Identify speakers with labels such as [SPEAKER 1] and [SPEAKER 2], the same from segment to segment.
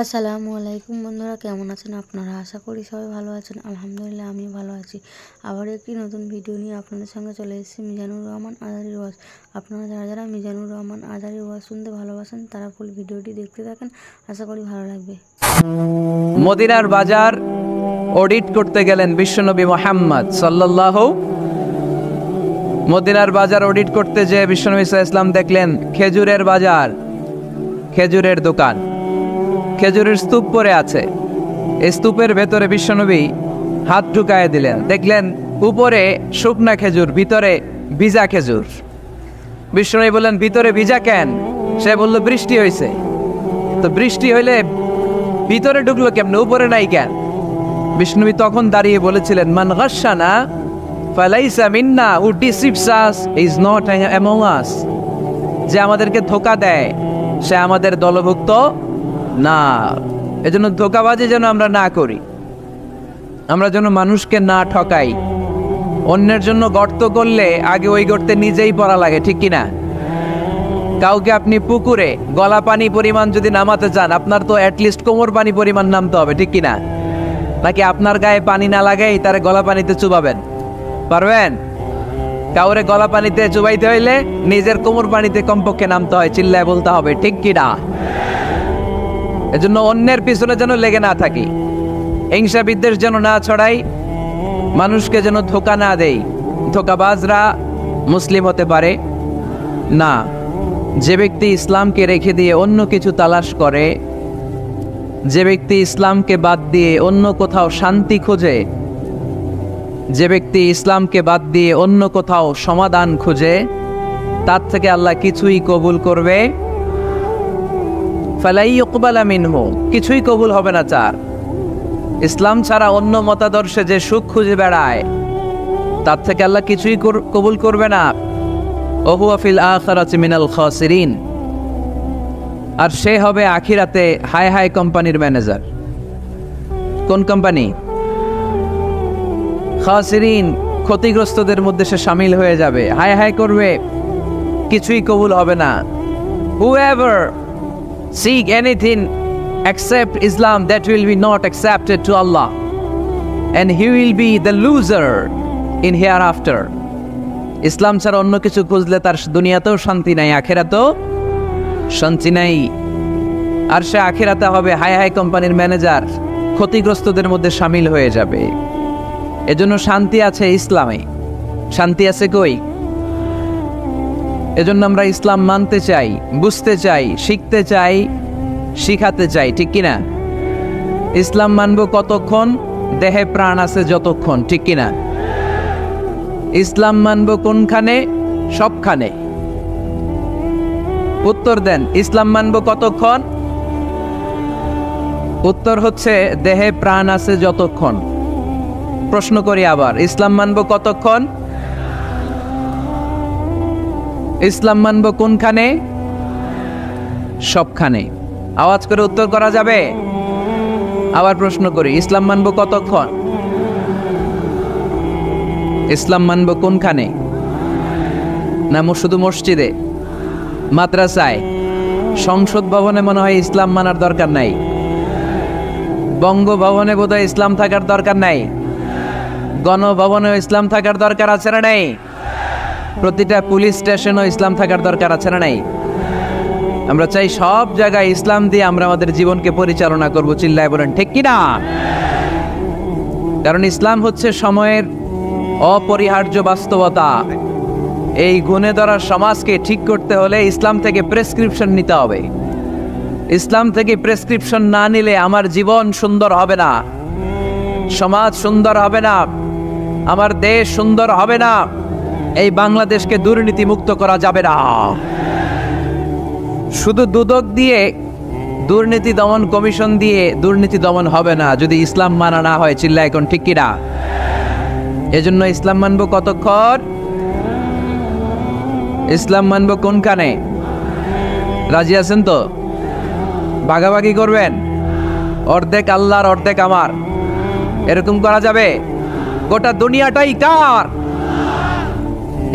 [SPEAKER 1] আসসালামু আলাইকুম বন্ধুরা, কেমন আছেন আপনারা? আশা করি সবাই ভালো আছেন। আলহামদুলিল্লাহ আমি ভালো আছি। আবার একটি নতুন ভিডিও নিয়ে আপনাদের সঙ্গে চলে এসেছি মিজানুর রহমান আজারির ওয়াজ। আপনারা যারা যারা মিজানুর রহমান আজারির ওয়াজ শুনতে ভালোবাসেন তারা ফুল ভিডিওটি দেখতে থাকেন, আশা করি ভালো লাগবে।
[SPEAKER 2] মদিনার বাজার অডিট করতে গেলেন বিশ্বনবী মুহাম্মদ সাল্লাল্লাহু। মদিনার বাজার অডিট করতে যে বিশ্বনবী সাল্লাল্লাহু আলাইহি ওয়াসাল্লাম দেখলেন খেজুরের বাজার, খেজুরের দোকান, খেজুরের স্তূপ পড়ে আছে। এই স্তূপের ভেতরে বিশ্বনবী হাত ঢুকায় দিলেন, দেখলেন উপরে শুকনা খেজুর, ভিতরে ভিজা খেজুর। বিশ্বনবী বললেন, ভিতরে ভিজা কেন? সে বলল, বৃষ্টি হয়েছে। তো বৃষ্টি হইলে ভিতরে ঢুকলো কেমনে, উপরে নাই কেন? বিষ্ণুবী তখন দাঁড়িয়ে বলেছিলেন, মান গাশশানা ফালাইসা মিন্না, who deceives us is not among us. যে আমাদেরকে ধোঁকা দেয় সে আমাদের দলভুক্ত না। এজন্য ধোঁকাবাজি যেন আমরা না করি, আমরা যেন মানুষকে না ঠকাই। অন্যের জন্য গর্ত করলে আগে ওই গর্তে নিজেই পড়া লাগে, ঠিক কিনা? কাউকে আপনি পুকুরে গলা পানি পরিমাণ যদি নামাতে চান, আপনার তো অ্যাটলিস্ট কোমর পানি পরিমাণ নামতে হবে, ঠিক কিনা? নাকি আপনার গায়ে পানি না লাগাই তারে গলা পানিতে চুবাবেন? পারবেন? কাউরে গলা পানিতে চুবাইতে হইলে নিজের কোমর পানিতে কমপক্ষে নামতে হয়, চিল্লায় বলতে হবে, ঠিক কিনা? এজন্য অন্যের পিছনে যেন লেগে না থাকি, হিংসা বিদ্বেষ যেন না ছড়াই, মানুষকে যেন ধোঁকা না দেই। ধোঁকাবাজরা মুসলিম হতে পারে না। যে ব্যক্তি ইসলামকে রেখে দিয়ে অন্য কিছু তালাশ করে, যে ব্যক্তি ইসলামকে বাদ দিয়ে অন্য কোথাও শান্তি খোঁজে, যে ব্যক্তি ইসলামকে বাদ দিয়ে অন্য কোথাও সমাধান খোঁজে, তার থেকে আল্লাহ কিছুই কবুল করবে ফালাই ইউকবালা মিনহু, কিছুই কবুল হবে না তার। ইসলাম ছাড়া অন্য মতাদর্শে যে সুখ খুঁজে বেড়ায়, তার থেকে আল্লাহ কিছুই কবুল করবে না। ওহুয়া ফিল আখিরাতি মিনাল খাসিরিন, আর সে হবে আখিরাতে হাই হাই কোম্পানির ম্যানেজার। কোন কোম্পানি? খাসিরিন, ক্ষতিগ্রস্তদের মধ্যে সে শামিল হয়ে যাবে, হাই হাই করবে, কিছুই কবুল হবে না। Whoever seek anything except Islam, that will be not accepted to Allah, and he will be the loser in hereafter. ইসলাম ছাড়া অন্য কিছু খুঁজলে তার দুনিয়াতেও শান্তি নাই, আখিরাতেও শান্তি নাই। আর সে আখিরাতে হবে হাই হাই কোম্পানির ম্যানেজার, ক্ষতিগ্রস্তদের মধ্যে শামিল হয়ে যাবে। এজন্য শান্তি আছে ইসলামে, শান্তি আছে কই? এজন্য আমরা ইসলাম মানতে চাই, বুঝতে চাই, শিখতে চাই, শিখাতে চাই, ঠিক কিনা? ইসলাম মানব কতক্ষণ? দেহে প্রাণ আছে যতক্ষণ, ঠিক কিনা? ইসলাম মানব কোনখানে? সবখানে। উত্তর দেন, ইসলাম মানব কতক্ষণ? উত্তর হচ্ছে দেহে প্রাণ আছে যতক্ষণ। প্রশ্ন করি আবার, ইসলাম মানব কতক্ষণ? ইসলাম মানব কোনখানে? সবখানে। আওয়াজ করে উত্তর করা যাবে? আবার প্রশ্ন করি, ইসলাম মানব কতক্ষণ? ইসলাম মানব কোনখানে? না শুধু মসজিদে, মাদ্রাসায়, সংসদ ভবনে মনে হয় ইসলাম মানার দরকার নাই, বঙ্গভবনে বোধহয় ইসলাম থাকার দরকার নাই, গণভবনেও ইসলাম থাকার দরকার আছে না নাই? প্রতিটা পুলিশ স্টেশনও ইসলাম থাকার দরকার আছে না নাই? আমরা চাই সব জায়গায় ইসলাম দিয়ে আমরা আমাদের জীবনকে পরিচালনা করব, চিল্লায় বলেন ঠিক কিনা? কারণ ইসলাম হচ্ছে সময়ের অপরিহার্য বাস্তবতা। এই গুণে ধরা সমাজকে ঠিক করতে হলে ইসলাম থেকে প্রেসক্রিপশন নিতে হবে। ইসলাম থেকে প্রেসক্রিপশন না নিলে আমার জীবন সুন্দর হবে না, সমাজ সুন্দর হবে না, আমার দেশ সুন্দর হবে না, এই বাংলাদেশকে দুর্নীতি মুক্ত করা যাবে না। শুধু দুদক দিয়ে, দুর্নীতি দমন কমিশন দিয়ে দুর্নীতি দমন হবে না যদি ইসলাম মানা না হয়, চিল্লা এখন ঠিক কিনা? এজন্য ইসলাম মানব কতক্ষণ? ইসলাম মানব কোনখানে? রাজি আছেন তো? ভাগাভাগি করবেন, অর্ধেক আল্লাহর অর্ধেক আমার, এরকম করা যাবে? গোটা দুনিয়াটাই কার,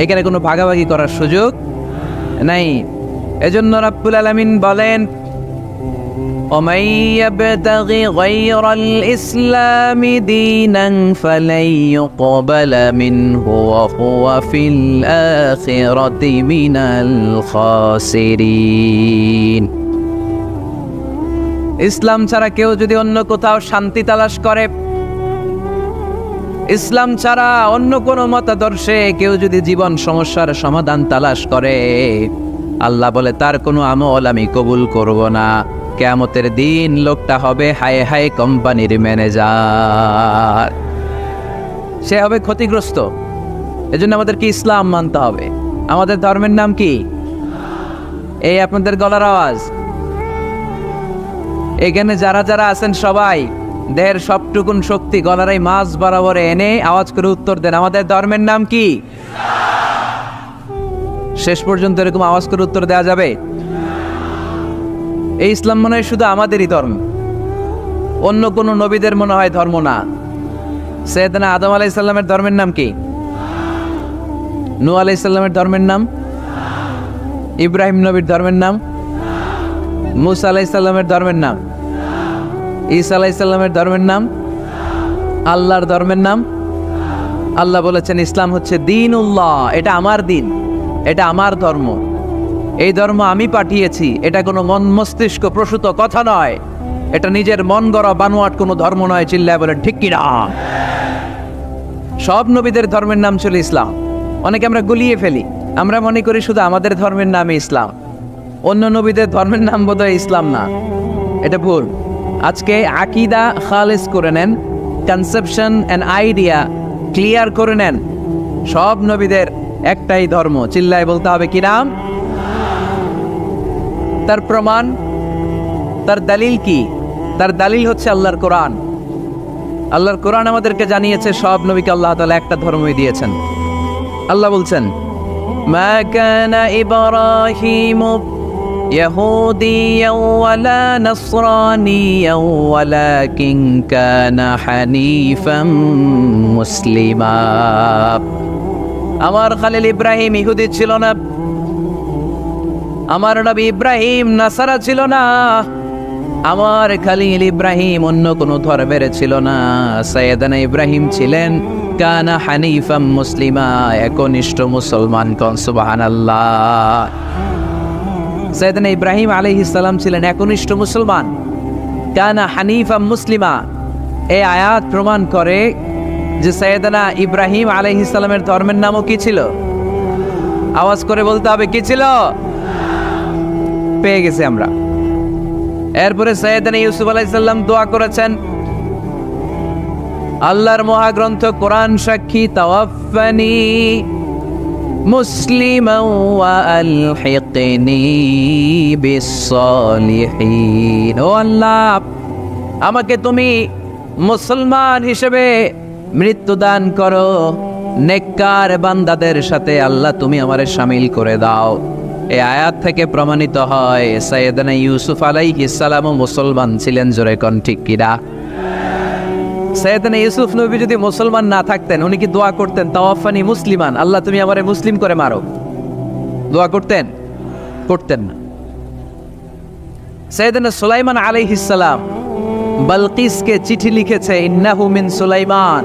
[SPEAKER 2] এখানে কোনো ভাগাভাগি করার সুযোগ নাই। এজন্য রাব্বুল আলামিন বলেন, ومن يبتغ غير الإسلام دينا فلن يقبل منه وهو في الآخرة من الخاسرين ইসলাম ছাড়া কেউ যদি অন্য কোথাও শান্তি তালাশ করে, ইসলাম ছাড়া অন্য কোনো মতাদর্শে কেউ যদি জীবন সমস্যার সমাধান তালাশ করে, আল্লাহ বলে তার কোনো আমল আমি কবুল করব না। কিয়ামতের দিন লোকটা হবে হায় হায় কোম্পানির ম্যানেজার, সে হবে ক্ষতিগ্রস্ত। এজন্য আমাদের কি ইসলাম মানতে হবে। আমাদের ধর্মের নাম কি? এই আপনাদের গলার আওয়াজ। এখানে যারা যারা আছেন সবাই দেহের সবটুকুন শক্তি গলার এই মাছ বরাবর এনে আওয়াজ করে উত্তর দেন, আমাদের ধর্মের নাম কি? শেষ পর্যন্ত এরকম আওয়াজ করে উত্তর দেওয়া যাবে? এই ইসলাম মনে হয় শুধু আমাদেরই ধর্ম, অন্য কোনো নবীদের মনে হয় ধর্ম না। সৈয়দনা আদম আলাইহিস সালামের ধর্মের নাম কি? নূহ আলাইহিস সালামের ধর্মের নাম? ইব্রাহিম নবীর ধর্মের নাম? মুসা আলাইহিস সালামের ধর্মের নাম? ঈসা আলাইহিস সালামের ধর্মের নাম? আল্লাহর ধর্মের নাম? আল্লাহ বলেছেন ইসলাম হচ্ছে দীনুল্লাহ, এটা আমার দিন, এটা আমার ধর্ম, এই ধর্ম আমি পাঠিয়েছি। এটা কোনো মন মস্তিষ্ক প্রসূত কথা নয়, এটা নিজের মন গড়া বানোয়াট কোনো ধর্ম নয়। চিল্লায় বলেন ঠিক কিনা? সব নবীদের ধর্মের নাম ছিল ইসলাম। অনেকে আমরা গুলিয়ে ফেলি, আমরা মনে করি শুধু আমাদের ধর্মের নামই ইসলাম, অন্য নবীদের ধর্মের নাম বোধহয় ইসলাম না। এটা ভুল। আজকে আকীদা খালিস করে নেন, কনসেপশন এন্ড আইডিয়া ক্লিয়ার করে নেন। সব নবীদের একটাই ধর্ম, চিল্লায় বলতে হবে কি নাম? তার প্রমাণ, তার দলিল কি? তার দলিল হচ্ছে আল্লাহর কোরআন। আল্লাহর কোরআন আমাদেরকে জানিয়েছে সব নবীকে আল্লাহ তাআলা একটা ধর্মই দিয়েছেন। আল্লাহ বলছেন মা কানা ইব্রাহিমু ইয়াহুদিয়াও ওয়ালা নাসরানিয়াও ওয়ালাকিন কানা হানিফাম মুসলিমা। আমার খালিল ইব্রাহিম ইহুদি ছিল না, আমার নবী ইব্রাহিম নাসারা ছিল না, আমার খালিল ইব্রাহিম অন্য কোনো ধর্মের ছিল না। সাইয়েদানা ইব্রাহিম ছিলেন কানা হানিফাম মুসলিমা, একনিষ্ঠ মুসলমান। কোন সুবহানাল্লাহ। সাইয়েদানা ইব্রাহিম আলাইহিস সালাম ছিলেন একনিষ্ঠ মুসলমান, কানা হানিফাম মুসলিমা। এই আয়াত প্রমাণ করে যে সাইয়েদানা ইব্রাহিম আলাইহিস সালামের ধর্মের নামও কি ছিল? আওয়াজ করে বলতে হবে কি ছিল? পেয়ে গেছি আমরা। এরপরে সাইয়েদানা ইউসুফ আলাইহিস সালাম দোয়া করেছেন, আল্লাহর মহাগ্রন্থ কোরআন সাক্ষী, তাওয়াফফানি মুসলিমান ওয়া আলহিকনি বিস-সালিহিন। ও আল্লাহ, আমাকে তুমি মুসলমান হিসেবে মৃত্যু দান করো, নেককার বান্দাদের সাথে আল্লাহ তুমি আমারে শামিল করে দাও। এই আয়াত থেকে প্রমাণিত হয় সাইয়েদানা ইউসুফ আলাইহিস সালাম মুসলমান ছিলেন। জোরে কোন ঠিক কিনা? সাইয়েদানা ইউসুফ নবী যদি মুসলমান না থাকতেন, উনি কি দোয়া করতেন তাওয়াফানি মুসলিমান, আল্লাহ তুমি আমারে মুসলিম করে মারো? দোয়া করতেন? করতেন না। সাইয়েদানা সুলাইমান আলাইহিস সালাম বালকিসকে চিঠি লিখেছে, ইন্নাহু মিন সুলাইমান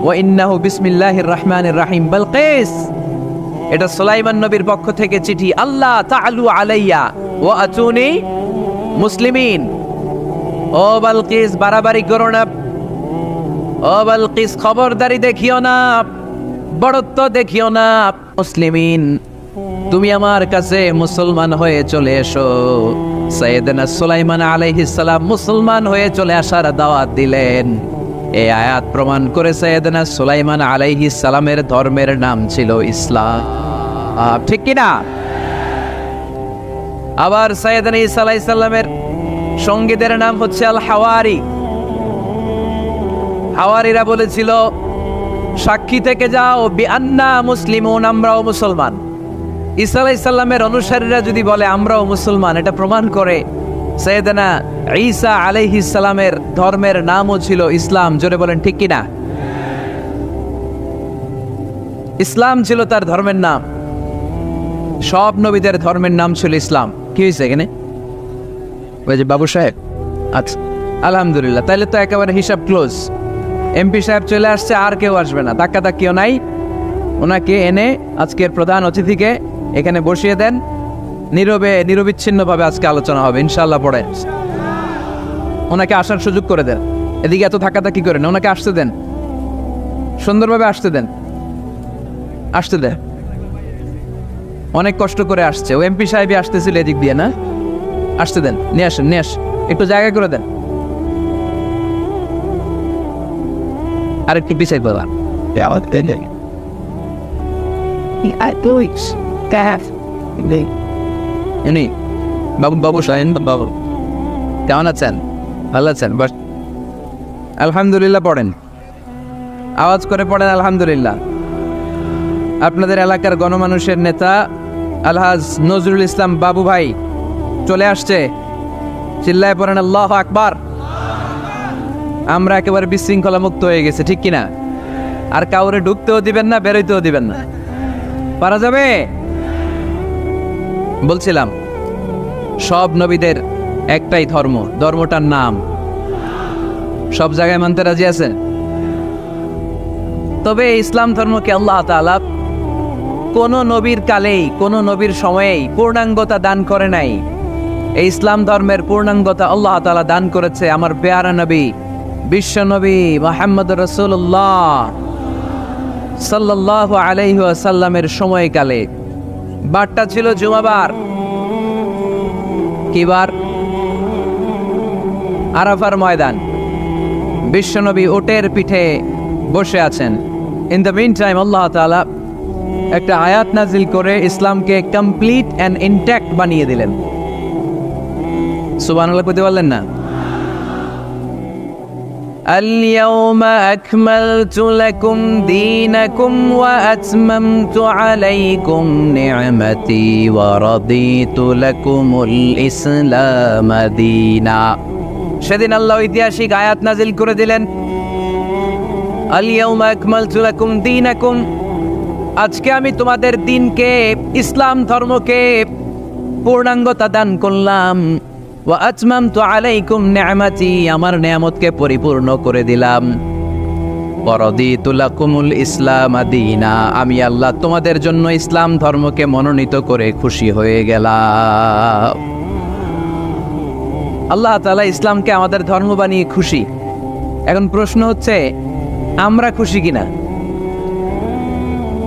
[SPEAKER 2] ওয়া ইন্নাহু বিসমিল্লাহির রহমানির রহিম। বালকিস, এটা সুলাইমান নবীর পক্ষ থেকে চিঠি। আল্লাহ তাআলু আলাইয়া ওয়া আতুনি মুসলিমিন। ও বালকিস, বাড়াবাড়ি করো না। ও বালকিস, খবরদারি দেখিও না, বড়ত্ব দেখিও না। মুসলিমিন, তুমি আমার কাছে মুসলমান হয়ে চলে এসো। সাইয়েদনা সুলাইমান আলাইহিস সালাম মুসলমান হয়ে চলে আসার দাওয়াত দিলেন। এই আয়াত প্রমাণ করে সাইয়েদনা সুলাইমান আলাইহিস সালামের ধর্মের নাম ছিল ইসলাম। ঠিক কি না? আবার সাইয়েদনা ঈসা আলাইহিস সালামের সঙ্গীদের নাম হচ্ছে আল হাওয়ারি। হাওয়ারিরা বলেছিল, সাক্ষী থেকে যাও বিআন্না মুসলিমুন, আমরাও মুসলমান। ঈসা আলাইহিস সালামের অনুসারীরা যদি বলে আমরাও মুসলমান, এটা প্রমাণ করে সাইয়েদনা ঈসা আলাইহিস সালামের ধর্মের নামও ছিল ইসলাম। জোরে বলেন ঠিক কি না? ইসলাম ছিল তার ধর্মের নাম। সব নবীদের ধর্মের নাম ছিল ইসলাম। কি হয়েছে এখানে? ওই যে বাবু সাহেব, আচ্ছা, আলহামদুলিল্লাহ, তাহলে তো একেবারে হিসাব ক্লোজ। এমপি সাহেব চলে আসছে, আর কেউ আসবে না, ধাক্কাধাক্কিও নাই। ওনাকে এনে আজকের প্রধান অতিথিকে এখানে বসিয়ে দেন, নীরবে নিরবিচ্ছিন্নভাবে আজকে আলোচনা হবে ইনশাআল্লাহ। পড়েন, ওনাকে আসার সুযোগ করে দেন। এদিকে এত ধাক্কাধাক্কি করেন, ওনাকে আসতে দেন, সুন্দরভাবে আসতে দেন, আসতে দেন। অনেক কষ্ট করে আসছে, ও এমপি সাহেবই আসতেছিল এদিক দিয়ে, না? আসতে দেন, নিয়ে আসেন, নিয়ে আসেন, একটু জায়গা করে দেন। আর একটু পিছাই বলা বাবু, বাবু সাহেন, বাবু কেমন আছেন? ভালো আছেন? বাস, আলহামদুলিল্লাহ পড়েন, আওয়াজ করে পড়েন আলহামদুলিল্লাহ। আপনাদের এলাকার গণমানুষের নেতা আলহাজ নজরুল ইসলাম বাবু ভাই চলে আসছে, চিল্লায় পড়েন আল্লাহু আকবার। আমরা একেবারে বিশৃঙ্খলা মুক্ত হয়ে গেছে, ঠিক কিনা? আর কাউরে ঢুকতেও দিবেন না, বেরোইতেও দিবেন না। পারা যাবে? বলছিলাম সব নবীদের একটাই ধর্ম, ধর্মটার নাম সব জায়গায় মানতে রাজি আছেন। তবে ইসলাম ধর্মকে আল্লাহ তাআলা কোন নবীর কালেই, কোন নবীর সময়েই পূর্ণাঙ্গতা দান করে নাই। এই ইসলাম ধর্মের পূর্ণাঙ্গতা আল্লাহ তাআলা দান করেছে আমার পেয়ারা নবী, বিশ্ব নবী মুহাম্মদ রাসূলুল্লাহ সাল্লাল্লাহু আলাইহি ওয়াসাল্লামের সময়কালে। বারটা ছিল জুমাবার। কি বার? আরাফার ময়দান। বিশ্বনবী উটের পিঠে বসে আছেন। ইন দ্য মিন টাইম আল্লাহ তাআলা একটা আয়াত নাজিল করে ইসলামকে কমপ্লিট অ্যান্ড ইনট্যাক্ট বানিয়ে দিলেন। সুবহানাল্লাহ কইতে পারলেন না? اليوم أكملت لكم دينكم وأتممت عليكم نعمتي ورضيت لكم الإسلام دينا। সেদিন আল্লাহ ঐতিহাসিক আয়াত নাজিল করে দিলেন, اليوم أكملت لكم دينكم, আজকে আমি তোমাদের দিনকে, ইসলাম ধর্মকে পূর্ণাঙ্গতা দান করলাম। ওয়া আতমামতু আলাইকুম নি'মাতি, আমার নিয়ামতকে পরিপূর্ণ করে দিলাম। ওয়া রাদিতু লাকুমুল ইসলাম দীনা, আমি আল্লাহ তোমাদের জন্য ইসলাম ধর্মকে মনোনীত করে খুশি হয়ে গেলাম। আল্লাহ তাআলা ইসলামকে আমাদের ধর্ম বানিয়ে খুশি। এখন প্রশ্ন হচ্ছে, আমরা খুশি কিনা?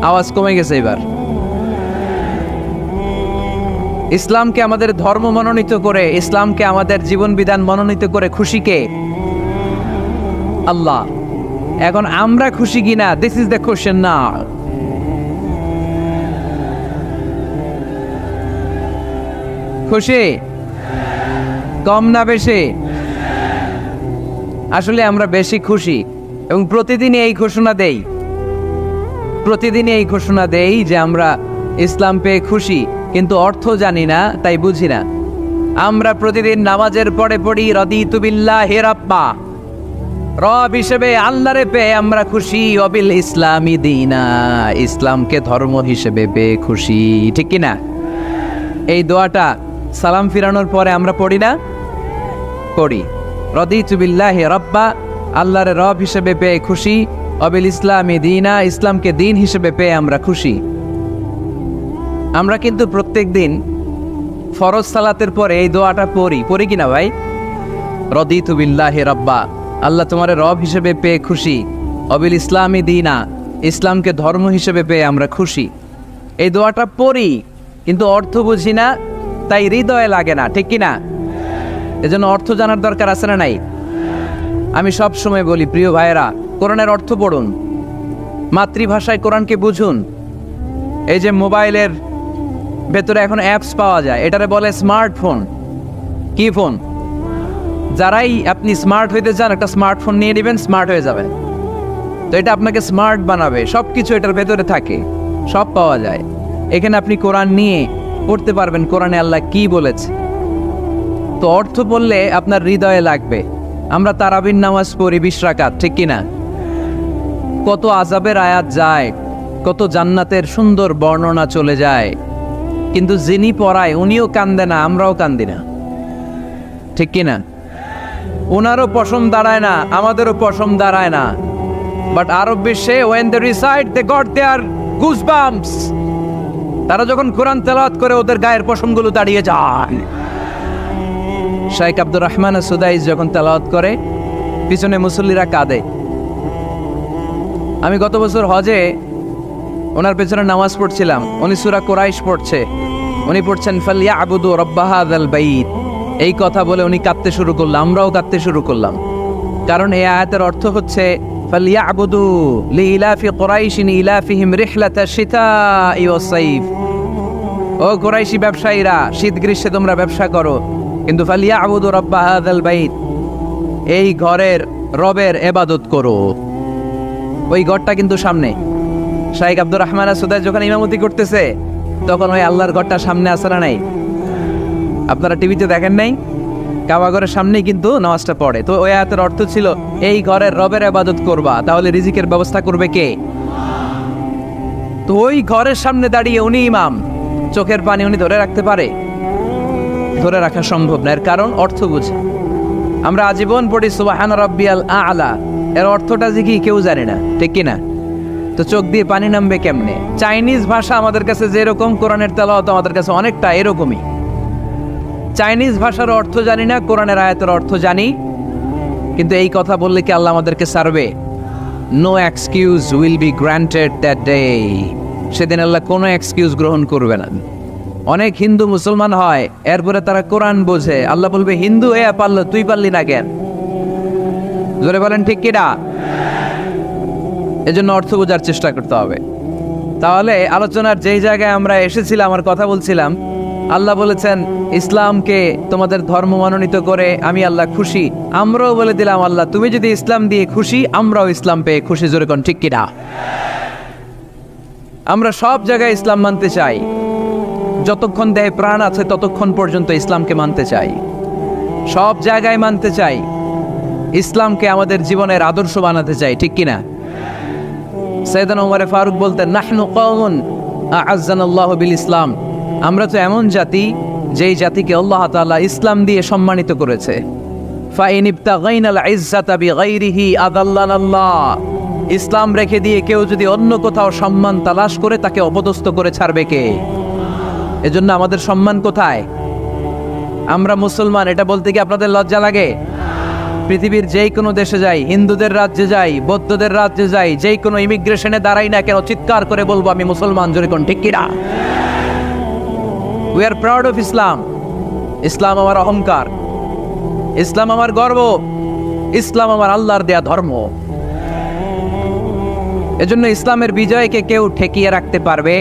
[SPEAKER 2] আওয়াজ কমে গেছে এবার। ইসলামকে আমাদের ধর্ম মনোনীত করে, ইসলামকে আমাদের জীবন বিধান মনোনীত করে খুশি কে? আল্লাহ। এখন আমরা খুশি কিনা? দিস ইজ দ্য কোশ্চেন নাও। খুশি? কম না বেশি? আসলে আমরা বেশি খুশি, এবং প্রতিদিনই এই ঘোষণা দেই, প্রতিদিনই এই ঘোষণা দেই যে আমরা ইসলাম পেয়ে খুশি, কিন্তু অর্থ জানি না, তাই বুঝি না। আমরা প্রতিদিন নামাজের পরে পড়ি রাদিতু বিল্লাহি রাব্বা, রব হিসেবে আল্লাহরে পেয়ে আমরা খুশি। ওয়াবিল ইসলামি দীনা, ইসলামকে ধর্ম হিসেবে পেয়ে খুশি, ঠিক কি না? এই দোয়াটা সালাম ফিরানোর পরে আমরা পড়ি না? পড়ি। রাদিতু বিল্লাহি রাব্বা, আল্লাহরে রব হিসেবে পেয়ে খুশি। ওয়াবিল ইসলামি দীনা, ইসলামকে দিন হিসেবে পেয়ে আমরা খুশি। আমরা কিন্তু প্রত্যেক দিন ফরজ সালাতের পরে এই দোয়াটা পড়ি কিনা ভাই? রাদিতু বিল্লাহি রাব্বা, আল্লাহ তোমারে রব হিসেবে পেয়ে খুশি। ওয়াবিল ইসলামি দীনা, ইসলামকে ধর্ম হিসেবে পেয়ে আমরা খুশি। এই দোয়াটা পড়ি, কিন্তু অর্থ বুঝি না, তাই হৃদয়ে লাগে না, ঠিক কিনা? এজন্য অর্থ জানার দরকার আছে না নাই? আমি সব সময় বলি, প্রিয় ভাইয়েরা, কোরআনের অর্থ পড়ুন, মাতৃভাষায় কোরআনকে বুঝুন। এই যে মোবাইলের ভেতরে এখন অ্যাপস পাওয়া যায়, এটারে বলে স্মার্টফোন। কি ফোন? যারাই আপনি স্মার্ট হইতে চান, একটা স্মার্টফোন নিয়ে নেবেন, স্মার্ট হয়ে যাবেন। তো এটা আপনাকে স্মার্ট বানাবে, সব কিছু এটার ভেতরে থাকে, সব পাওয়া যায়। এখানে আপনি কোরআন নিয়ে পড়তে পারবেন, কোরআনে আল্লাহ কি বলেছে। তো অর্থ বললে আপনার হৃদয়ে লাগবে। আমরা তারাবির নামাজ পড়ি 20 রাকাত, ঠিক কিনা? কত আযাবের আয়াত যায়, কত জান্নাতের সুন্দর বর্ণনা চলে যায়, কিন্তু যিনি পড়ায় উনিও কান্দে না, আমরাও কান্দি না, ঠিক কিনা? ওনারও পশম দাঁড়ায় না, আমাদেরও পশম দাঁড়ায় না। বাট আরব বিশ্বে when they recite they got their goosebumps। তারা যখন কোরআন তেলাওয়াত করে ওদের গায়ের পশমগুলো দাঁড়িয়ে যায়। শাইখ আব্দুর রহমান সুদাইস যখন তেলাওয়াত করে পিছনে মুসল্লিরা কাঁদে। আমি গত বছর হজে ওনার পেছনে নামাজ পড়ছিলাম, উনি সূরা কুরাইশ পড়ছে, উনি পড়ছেন ফালইয়াবুদু রাব্বা হাযাল বাইত। এই কথা বলে উনি কাঁদতে শুরু করলাম, আমরাও কাঁদতে শুরু করলাম। কারণ এই আয়াতের অর্থ হচ্ছে ফালইয়াবুদু লিইলাফি কুরাইশিন ইলাফিহিম রিহলাতাশ শিতাই ওয়াস সাইফ। ও কুরাইশি ব্যবসায়ীরা, শীত গ্রীষ্মে তোমরা ব্যবসা করো, কিন্তু ফালইয়াবুদু রাব্বা হাযাল বাইত, এই ঘরের রবের ইবাদত করো। ওই ঘরটা কিন্তু সামনে। শাইখ আব্দুর রহমান সুদাইস যখন ইমামতি করতেছে তখন ওই আল্লাহর ঘরটা সামনে আছে না নাই? আপনারা টিভিতে দেখেন নাই? কাবা ঘরের সামনেই কিন্তু নামাজটা পড়ে। তো ওই আয়াতের অর্থ ছিল এই ঘরের রবের ইবাদত করবা, তাহলে রিজিকের ব্যবস্থা করবে কে? তো ওই ঘরের সামনে দাঁড়িয়ে উনি ইমাম, চোখের পানি উনি ধরে রাখতে পারে? ধরে রাখা সম্ভব না। এর কারণ অর্থ বুঝে। আমরা আজীবন পড়ি সুবহান রাব্বিয়াল আ'লা, এর অর্থটা যে কি কেউ জানে না, ঠিক কিনা? তো চোখ দিয়ে পানি নামবে কেমনে? চাইনিজ ভাষা আমাদের কাছে যেরকম, কোরআনের তেলাওয়াত আমাদের কাছে অনেকটা এরকমই। চাইনিজ ভাষার অর্থ জানি না, কোরআনের আয়াতের অর্থ জানি, কিন্তু এই কথা বললে কি আল্লাহ আমাদেরকে ছাড়বে? No excuse will be granted that day. সেদিন আল্লাহ কোনো এক্সকিউজ গ্রহণ করবে না। অনেক হিন্দু মুসলমান হয়, এরপরে তারা কোরআন বোঝে, আল্লাহ বলবে হিন্দু এ পারলো, তুই পারলি না কেন? জোরে বলেন ঠিক কিনা? এজন্য অর্থ বোঝার চেষ্টা করতে হবে। তাহলে আলোচনার যেই জায়গায় আমরা এসেছিলাম, আমার কথা বলছিলাম, আল্লাহ বলেছেন ইসলামকে তোমাদের ধর্ম মনোনীত করে আমি আল্লাহ খুশি। আমরাও বলে দিলাম আল্লাহ তুমি যদি ইসলাম দিয়ে খুশি, আমরাও ইসলাম পেয়ে খুশি। জোরে কোন ঠিক কিনা? আমরা সব জায়গায় ইসলাম মানতে চাই, যতক্ষণ দেহে প্রাণ আছে ততক্ষণ পর্যন্ত ইসলামকে মানতে চাই, সব জায়গায় মানতে চাই, ইসলামকে আমাদের জীবনের আদর্শ বানাতে চাই, ঠিক কিনা? সাইয়েদনা ওমর ফারুক বলতেন নাহনু কওমুন আ'আজ্জানাল্লাহু বিল ইসলাম, আমরা তো এমন জাতি যেই জাতিকে আল্লাহ তাআলা ইসলাম দিয়ে সম্মানিত করেছে। ফাইন ইবতাগাইনাল ইজ্জাতা বিগাইরিহি আদাল্লানাল্লাহ, ইসলাম রেখে দিয়ে কেউ যদি অন্য কোথাও সম্মান তালাশ করে তাকে অপদস্থ করে ছাড়বে কে? এজন্য আমাদের সম্মান কোথায়? আমরা মুসলমান এটা বলতে কি আপনাদের লজ্জা লাগে? পৃথিবীর যেই কোনো দেশে যাই, হিন্দুদের রাজ্যে যাই, বৌদ্ধদের রাজ্যে যাই, যেই কোনো ইমিগ্রেশনে দাঁড়াই না কেন, চিৎকার করে বলবো আমি মুসলমান। জোরে কোন ঠিক কিনা? We are proud of Islam. ইসলাম আমার অহংকার, ইসলাম আমার গর্ব, ইসলাম আমার আল্লাহর দেয়া ধর্ম। এজন্য ইসলামের বিজয়কে কেউ ঠেকিয়ে রাখতে পারবে?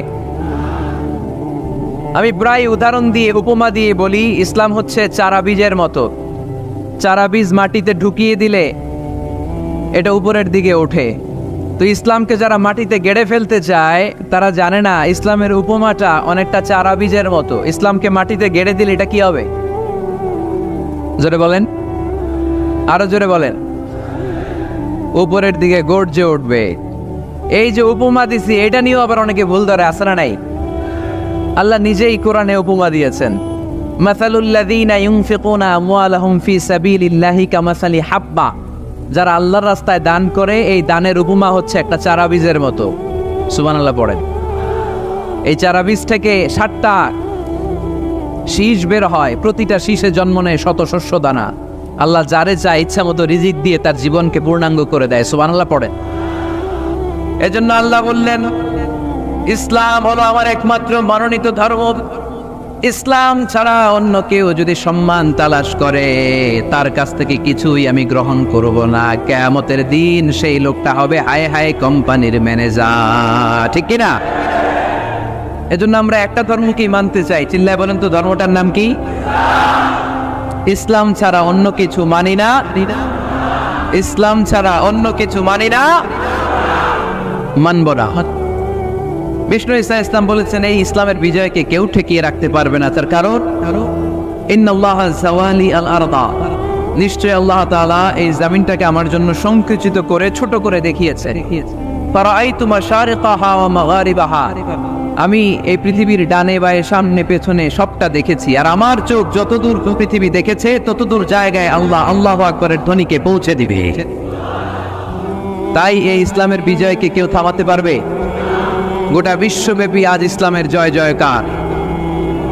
[SPEAKER 2] আমি প্রায় উদাহরণ দিয়ে, উপমা দিয়ে বলি, ইসলাম হচ্ছে চারা বীজের মতো। চারা বীজ মাটিতে ঢুকিয়ে দিলে এটা উপরের দিকে ওঠে। তো ইসলামকে যারা মাটিতে গেড়ে ফেলতে চায় তারা জানে না ইসলামের উপমাটা অনেকটা চারা বীজের মতো। ইসলামকে মাটিতে গেড়ে দিলে এটা কি হবে? জোরে বলেন, আরো জোরে বলেন। উপরের দিকে গর্জে উঠবে। এই যে উপমা দিছি, এটা নিয়েও আবার অনেকে ভুল ধরে, আছে না নাই? আল্লাহ নিজেই কোরআনে উপমা দিয়েছেন, মাসালুল্লাযীনা ইউনফিকুনা আমওয়ালাহুম ফি সাবিলিল্লাহি কামাসালি হাব্বা, যারা আল্লাহর রাস্তায় দান করে এই দানের উপমা হচ্ছে একটা চারা বীজের মতো। সুবহানাল্লাহ পড়েন। এই চারা বীজ থেকে 60টা শীষ বের হয়, প্রতিটা শীষে জন্ম নেয় শত শস্য দানা। আল্লাহ যারে চায় ইচ্ছা মতো রিজিক দিয়ে তার জীবনকে পূর্ণাঙ্গ করে দেয়। সুবহানাল্লাহ পড়েন। এজন্য আল্লাহ বললেন ইসলাম হলো আমার একমাত্র মনোনীত ধর্ম। ইসলাম ছাড়া অন্য কেউ যদি সম্মান তালাশ করে তার কাছ থেকে কিছুই আমি গ্রহণ করব না। কিয়ামতের দিন সেই লোকটা হবে হায় হায় কোম্পানির ম্যানেজার, ঠিক কিনা? এজন্য আমরা একটা ধর্মকেই মানতে চাই। চিল্লায় বলেন তো ধর্মটার নাম কি? ইসলাম ছাড়া অন্য কিছু মানি না। ইসলাম ছাড়া অন্য কিছু মানি না, মানব না। বিষ্ণু ঈসা ইসলাম বলেছেন এই ইসলামের বিজয়কে কেউ ঠেকিয়ে রাখতে পারবে না। তার কারণ ইন্নাল্লাহা যাওয়ালি আল আরদা, নিশ্চয় আল্লাহ তাআলা এই জমিনটাকে আমার জন্য সংকুচিত করে ছোট করে দেখিয়েছে। ফারাআইতু মাশারিকাহা ওয়া মাগারিবাহা, আমি এই পৃথিবীর ডানে বায়ে সামনে পেছনে সবটা দেখেছি, আর আমার চোখ যতদূর পৃথিবী দেখেছে ততদূর জায়গায় আল্লাহ আল্লাহু আকবারের ধ্বনিকে পৌঁছে দিবে। তাই এই ইসলামের বিজয়কে কেউ থামাতে পারবে? গোটা বিশ্বব্যাপী আজ ইসলামের জয় জয়কার।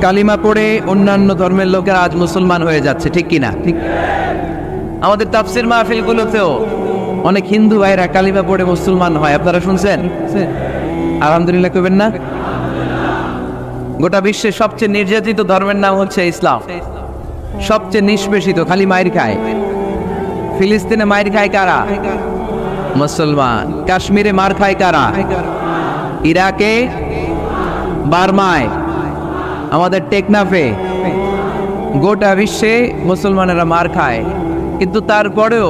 [SPEAKER 2] কালিমা পড়ে অন্যান্য ধর্মের লোকেরা আজ মুসলমান হয়ে যাচ্ছে, ঠিক কিনা? ঠিক। আমাদের তাফসির মাহফিলগুলোতেও অনেক হিন্দু ভাইরা কালিমা পড়ে মুসলমান হয়, আপনারা শুনছেন? আলহামদুলিল্লাহ কইবেন না? গোটা বিশ্বের সবচেয়ে নির্যাতিত ধর্মের নাম হচ্ছে ইসলাম, সবচেয়ে নিষ্পেষিত, খালি মাইর খায়। ফিলিস্তিনে মাইর খায় কারা? মুসলমান। কাশ্মীরে মার খায় কারা? ইরাকে, বার্মায়, আমাদের টেকনাফে, গোটা বিশ্বে মুসলমানেরা মার খায়। কিন্তু তারপরেও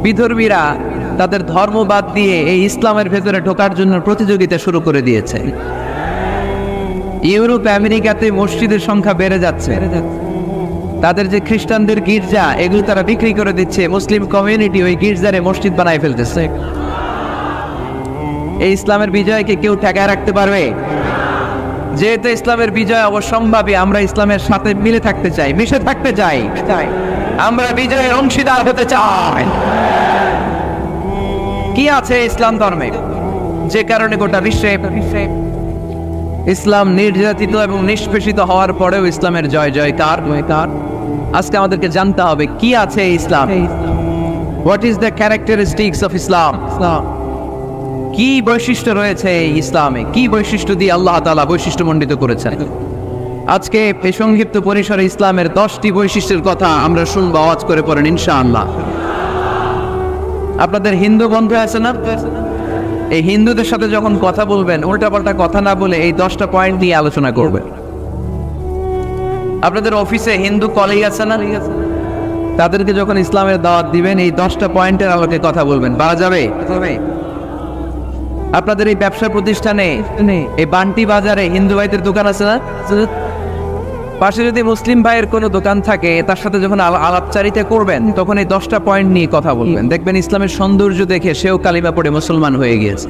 [SPEAKER 2] বিধর্মীরা তাদের ধর্ম বাদ দিয়ে এই ইসলামের ভেতরে ঢোকার জন্য প্রতিযোগিতা শুরু করে দিয়েছে। ইউরোপ আমেরিকাতে মসজিদের সংখ্যা বেড়ে যাচ্ছে, তাদের যে খ্রিস্টানদের গির্জা এগুলো তারা বিক্রি করে দিচ্ছে, মুসলিম কমিউনিটি ওই গির্জারে মসজিদ বানায় ফেলতেছে। এই ইসলামের বিজয়কে কেউ ঠেকায় রাখতে পারবে? যেহেতু ইসলামের বিজয় অবশ্যম্ভাবী, আমরা ইসলামের সাথে মিলে থাকতে চাই, মিশে থাকতে চাই, আমরা বিজয়ের অংশীদার হতে চাই। কি আছে ইসলাম ধর্মে যে কারণে গোটা বিশ্বে ইসলাম নির্যাতিত এবং নিষ্পেষিত হওয়ার পরেও ইসলামের জয় জয়কার? আজকে আমাদেরকে জানতে হবে কি আছে ইসলাম। What is the characteristics of Islam? কি বৈশিষ্ট্য রয়েছে এই ইসলামে, কি বৈশিষ্ট্য দিয়ে আল্লাহ তাআলা বৈশিষ্ট্যমণ্ডিত করেছেন? আজকে এই সংক্ষিপ্ত পরিসরে ইসলামের 10টি বৈশিষ্ট্যের কথা আমরা শুনবো, আওয়াজ করে পড়েন ইনশাআল্লাহ। আপনাদের হিন্দু বন্ধু আছে না? এই হিন্দুদের সাথে যখন কথা বলবেন উল্টাপাল্টা কথা না বলে এই 10টা পয়েন্ট নিয়ে আলোচনা করবেন। আপনাদের অফিসে হিন্দু কলিগ আছে না? তাদেরকে যখন ইসলামের দাওয়াত দিবেন এই 10টা পয়েন্টের আলোকে কথা বলবেন, পারা যাবে? আপনাদের এই ব্যবসা প্রতিষ্ঠানে, এই বান্টি বাজারে হিন্দু ভাইদের দোকান আছে না? পাশে যদি মুসলিম ভাইয়ের কোনো দোকান থাকে তার সাথে যখন আলাপচারিতা করবেন তখন এই 10টা পয়েন্ট নিয়ে কথা বলবেন, দেখবেন ইসলামের সৌন্দর্য দেখে সেও কালিমা পড়ে মুসলমান হয়ে গিয়েছে।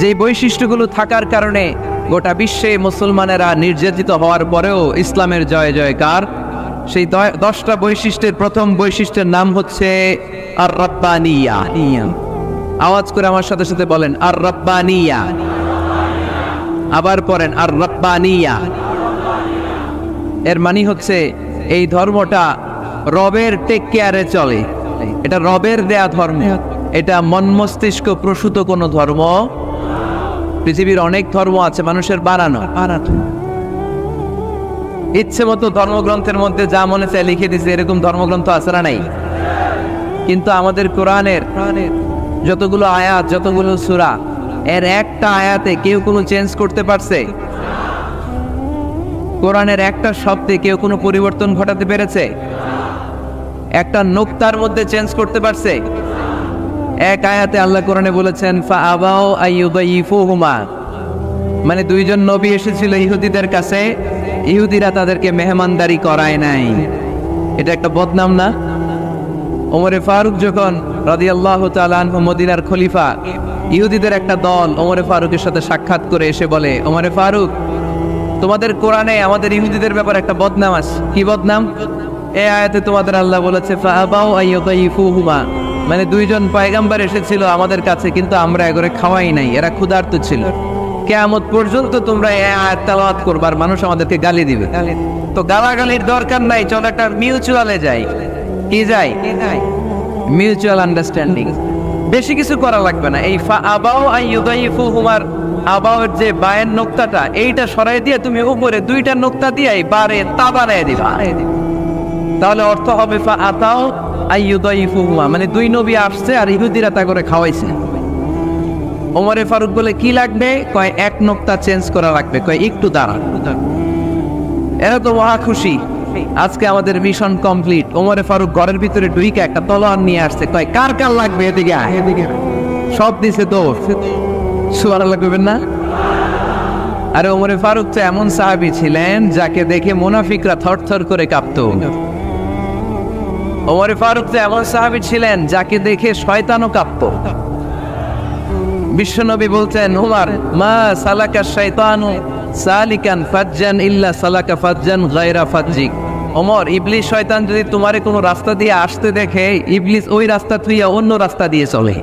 [SPEAKER 2] যে বৈশিষ্ট্যগুলো থাকার কারণে গোটা বিশ্বে মুসলমানেরা নির্যাতিত হওয়ার পরেও ইসলামের জয় জয়কার, সেই 10টা বৈশিষ্ট্যের প্রথম বৈশিষ্ট্যের নাম হচ্ছে আর রাব্বানিয়া। আওয়াজ করে আমার সাথে সাথে বলেন আর রাব্বানিয়া। আবার পড়েন আর রাব্বানিয়া। এর মানে হচ্ছে এই ধর্মটা রবের টেক কেয়ারে চলে, এটা রবের দেয়া ধর্ম, এটা মন মস্তিষ্ক প্রসূত কোনো ধর্ম। পৃথিবীর অনেক ধর্ম আছে মানুষের বানানো, ইচ্ছে মতো ধর্মগ্রন্থের মধ্যে যা মনে চায় লিখে দিছে, এরকম ধর্মগ্রন্থ আছে না? নাই। কিন্তু আমাদের কোরআনের যতগুলো আয়াত, যতগুলো সূরা, এর একটা আয়াতে কেউ কোনো চেঞ্জ করতে পারছে? কোরআনের একটা শব্দে কেউ কোনো পরিবর্তন ঘটাতে পেরেছে? একটা নোক্তার মধ্যে চেঞ্জ করতে পারছে? এক আয়াতে আল্লাহ কোরআনে বলেছেন ফাআবাউ আইয়ুদাইফুহুমা, মানে দুইজন নবী এসেছিল ইহুদিদের কাছে, ইহুদিরা তাদেরকে মেহমানদারি করায় নাই। এটা একটা বদনাম না? ওমরে ফারুক যখন রাদিয়াল্লাহু তাআলা আনহু মদিনার খলিফা, ইহুদিদের একটা দল ওমরে ফারুকের সাথে সাক্ষাৎ করে এসে বলে, ওমরে ফারুক, তোমাদের কোরআনে আমাদের ইহুদিদের ব্যাপারে একটা বদনাম আছে। কি বদনাম? এই আয়াতে তোমাদের আল্লাহ বলেছে ফাআবাউ আইয়ুদাইফুহুমা, মানে দুইজন পয়গম্বর এসেছিল আমাদের কাছে কিন্তু আমরা এগরে খাওয়াই নাই, এরা ক্ষুধার্ত ছিল। কিয়ামত পর্যন্ত তোমরা এই আয়াত তেলাওয়াত করবে আর মানুষ আমাদেরকে গালি দিবে। তো গালাগালির দরকার নাই, চল একটা মিউচুয়ালে যাই। কি যাই? Mutual understanding. বেশি কিছু করা লাগবে না। এই ফাআবাউ আইয়ুদাইফুহুমার আবাউর যে বায়ের নোক্তাটা, এইটা সরাই দিয়ে তুমি উপরে দুইটা নোক্তা দিয়ে বারে তা বানায় দিবা, তাহলে অর্থ হবে ফাআতাউ আইয়ুদাইফুহুমা, মানে দুই নবী আসছে আর ইহুদিরা তা করে খাওয়াইছে। ওমরে ফারুক বলে কি লাগবে? কয় এক নোক্তা চেঞ্জ করা লাগবে। কয় একটু দাঁড়া। এরা তো মহা খুশি, আজকে আমাদের মিশন কমপ্লিট। ওমরে ফারুক ঘরের ভিতরে ঢুইকা একটা তলোয়ার নিয়ে আসছে, কয় কার কার লাগবে? এদিকে আয়। সব দিছে দৌড়। সুবহানাল্লাহ কইবেন না? আরে ওমরে ফারুক তো এমন সাহাবী ছিলেন যাকে দেখে মুনাফিকরা থরথর করে কাঁপতো। ওমরে ফারুক তো এমন সাহাবী ছিলেন যাকে দেখে শয়তানও কাঁপতো। বিশ্বনবী বলছেন, উমর, মা সালাকা শাইতানু সালিকান ফাজ্জান ইল্লা সালাকা ফাজ্জান গায়রা ফাজ্জিক। ওমর, ইবলিস শয়তান যদি তোমারে কোনো রাস্তা দিয়ে আসতে দেখে, ইবলিস ওই রাস্তা থুইয়া অন্য রাস্তা দিয়ে চলে।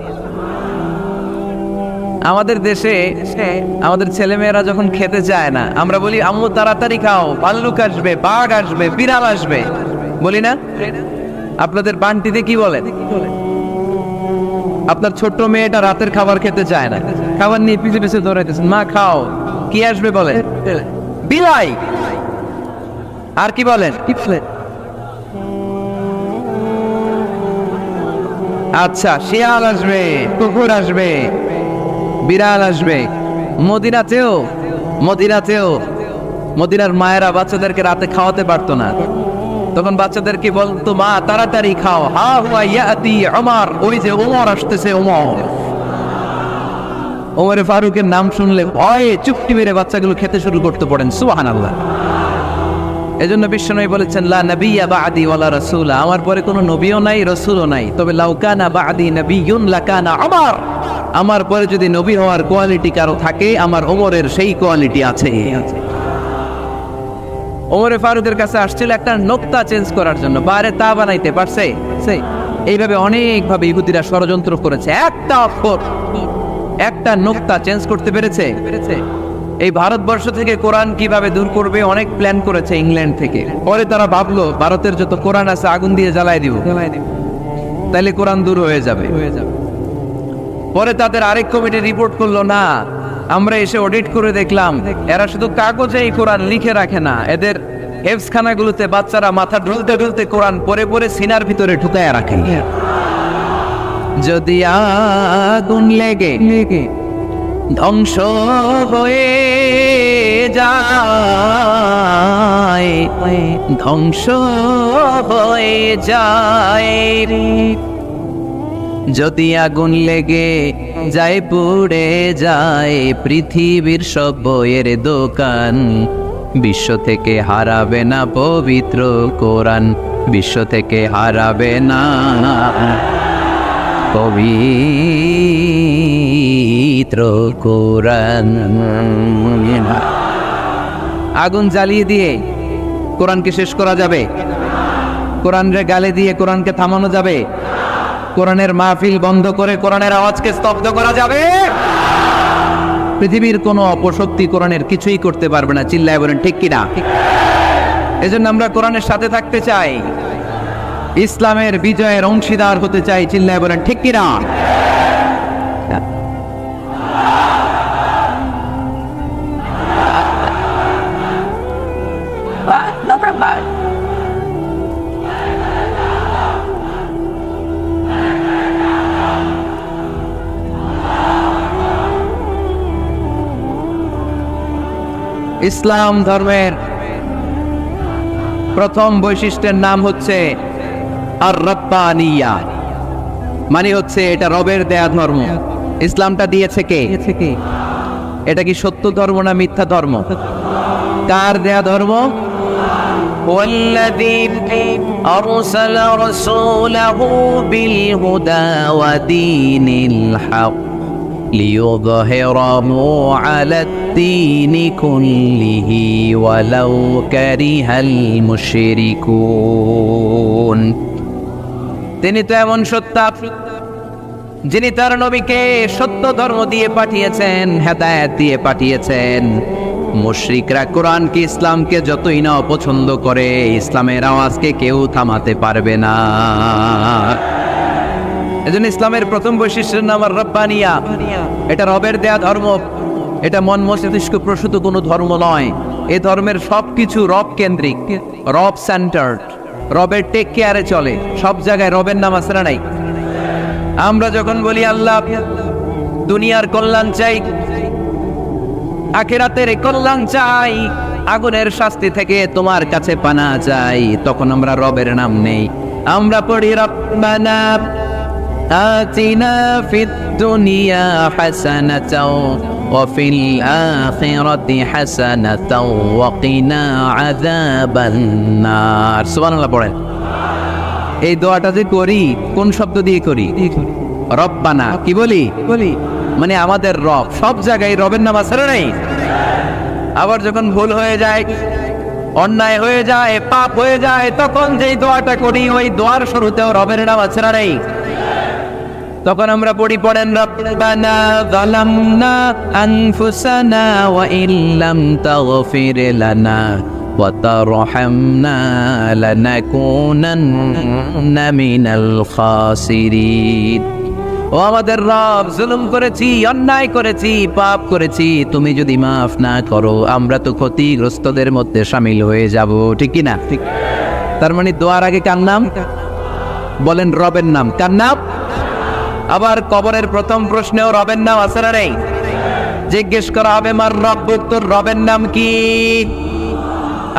[SPEAKER 2] আমাদের দেশে আমাদের ছেলেমেয়েরা যখন খেতে চায় না, আমরা বলি আম্মু তাড়াতাড়ি খাও, ভাল্লুক আসবে, বাঘ আসবে, বিড়াল আসবে, বলি না? আপনাদের বান্টিতে কি বলেন? আপনার ছোট্ট মেয়েটা রাতের খাবার খেতে চায় না, খাবার নিয়ে পিছে পিছে দৌড়াইতেছেন, মা খাও, কি আসবে বলে? বিলাই। আর কি বলেন? আচ্ছা, শিয়াল আসবে, কুকুর আসবে, বিড়াল আসবে। মদিনার মায়েরা বাচ্চাদেরকে রাতে খাওয়াতে পারতো না, তখন বাচ্চাদেরকে বলতো, মা তাড়াতাড়ি খাও, হা হুয়া ইয়াতি ওমর, ওই যে ওমর আসতেছে। ওমরে ফারুকের নাম শুনলে ভয়ে চুপটি মেরে বাচ্চাগুলো খেতে শুরু করতে পড়েন। সুবহানাল্লাহ। এজন্য বিশ্বনবী বলেছেন, লা নাবিয়্যা বা'দি ওয়ালা রাসূলা, আমার পরে কোনো নবীও নাই, রাসূলও নাই, তবে লাউ কানা বা'দি নাবিয়্যুন লাকানা ওমর, আমার পরে যদি নবী হওয়ার কোয়ালিটি কারো থাকে, আমার ওমরের সেই কোয়ালিটি আছে। ওমরে ফারুকের কাছে আসছিল একটা নোক্তা চেঞ্জ করার জন্য, বারে তা বানাইতে পারছে? এইভাবে অনেকভাবে ইহুদিরা ষড়যন্ত্র করেছে, একটা অক্ষর, একটা নোক্তা চেঞ্জ করতে পেরেছে? এই ভারতবর্ষ থেকে কোরআন কিভাবে দূর করবে অনেক প্ল্যান করেছে ইংল্যান্ড থেকে। পরে তারা ভাবলো, ভারতের যত কোরআন আছে আগুন দিয়ে জ্বালায় দিব, তাইলে কোরআন দূর হয়ে যাবে। পরে তাদের আরেক কমিটি রিপোর্ট করলো, না, আমরা এসে অডিট করে দেখলাম এরা শুধু কাগজে এই কোরআন লিখে রাখে না, এদের হেফজখানাগুলোতে বাচ্চারা মাথা ঢুলতে ঢুলতে কোরআন পরে পরে সিনার ভিতরে ঢুকায় রাখে। যদি আগুন লেগে ধ্বংস হয়ে যায়, ধ্বংস হয়ে যায়, যদি আগুন লেগে যায় পুড়ে যায় পৃথিবীর সব বইয়ের দোকান, বিশ্ব থেকে হারাবে না পবিত্র কোরআন, বিশ্ব থেকে হারাবে না পবিত্র কোরআন। আগুন জ্বালিয়ে দিয়ে কোরআনকে শেষ করা যাবে? কোরআনের গালে দিয়ে কোরআনকে থামানো যাবে? কোরআনের মাহফিল বন্ধ করে কোরআনের আওয়াজকে স্তব্ধ করা যাবে? পৃথিবীর কোনো অপশক্তি কোরআনের কিছুই করতে পারবে না। চিল্লায় বলেন ঠিক কিনা? এজন্য আমরা কোরআনের সাথে থাকতে চাই, ইসলামের বিজয়ের অংশীদার হতে চাই। চিল্লায় বলেন ঠিক কিনা? ইসলাম ধর্মের প্রথম বৈশিষ্ট্যের নাম হচ্ছে আর রব্বানিয়া, মানে হচ্ছে এটা রবের দেয়া ধর্ম। ইসলামটা দিয়েছে কে? এটা কি সত্য ধর্ম না মিথ্যা ধর্ম? কার দেয়া ধর্ম? والذي أرسل رسوله بالهدى ودين الحق ليظهره على الدين كله ولو كره المشركون। তিনি তো এমন সত্তা যিনি তার নবীকে সত্য ধর্ম দিয়ে পাঠিয়েছেন, হেদায়েত দিয়ে পাঠিয়েছেন। মুশরিকরা কোরআনকে, ইসলামকে যতই না অপছন্দ করে, ইসলামের আওয়াজকে কেউ থামাতে পারবে না। এজন্য ইসলামের প্রথম বৈশিষ্ট্যের নাম আর রব্বানিয়া। এটা রবের দেয়া ধর্ম, এটা মন মস্তিষ্ক প্রসূত কোনো ধর্ম নয়। এই ধর্মের সবকিছু রব কেন্দ্রিক, রব সেন্টার্ড, রবের টেক কেয়ারে চলে। সব জায়গায় রবের নাম আছে না নাই? আমরা যখন বলি আল্লাহ দুনিয়ার কল্যাণ চাই, আখিরাতের কল্যাণ চাই, আগুনের শাস্তি থেকে তোমার কাছে পানা চাই, তখন আমরা রবের নাম নেই। আমরা পড়ি রব্বানা আতিনা ফিদ দুনিয়া হাসানাতাও ওয়া ফিল আখিরাতি হাসানাতাও ওয়া কিনা আযাবান নার। সুবহানাল্লাহ পড়েন। এই দোয়াটা যে করি কোন শব্দ দিয়ে করি? রব্বানা। কি বলি? মানে আমাদের রব। সব জায়গায় রবের নাম আছে না নাই? আবার যখন ভুল হয়ে যায়, অন্যায় হয়ে যায়, পাপ হয়ে যায়, তখন যেই দোয়াটা করি ওই দোয়ার শুরুতেও রবের নাম আছে না নাই? তখন আমরা পড়েন রব্বানা যালামনা আনফুসানা ওয়া ইল্লাম তাগফির লানা ওয়া তারহামনা লানাকুনান্না মিনাল খাসিরিন। ও আমাদের রব, জুলুম করেছি, অন্যায় করেছি, পাপ করেছি, তুমি যদি মাফ না করো আমরা তো ক্ষতিগ্রস্তদের মধ্যে শামিল হয়ে যাব। ঠিক কি না? ঠিক। তার মানে দোয়ার আগে কার নাম? বলেন রবের নাম। কার নাম? আবার কবরের প্রথম প্রশ্নেও রবের নাম আছে না নেই? জিজ্ঞেস করা হবে মার রব্বুক, তোর রবের নাম কি?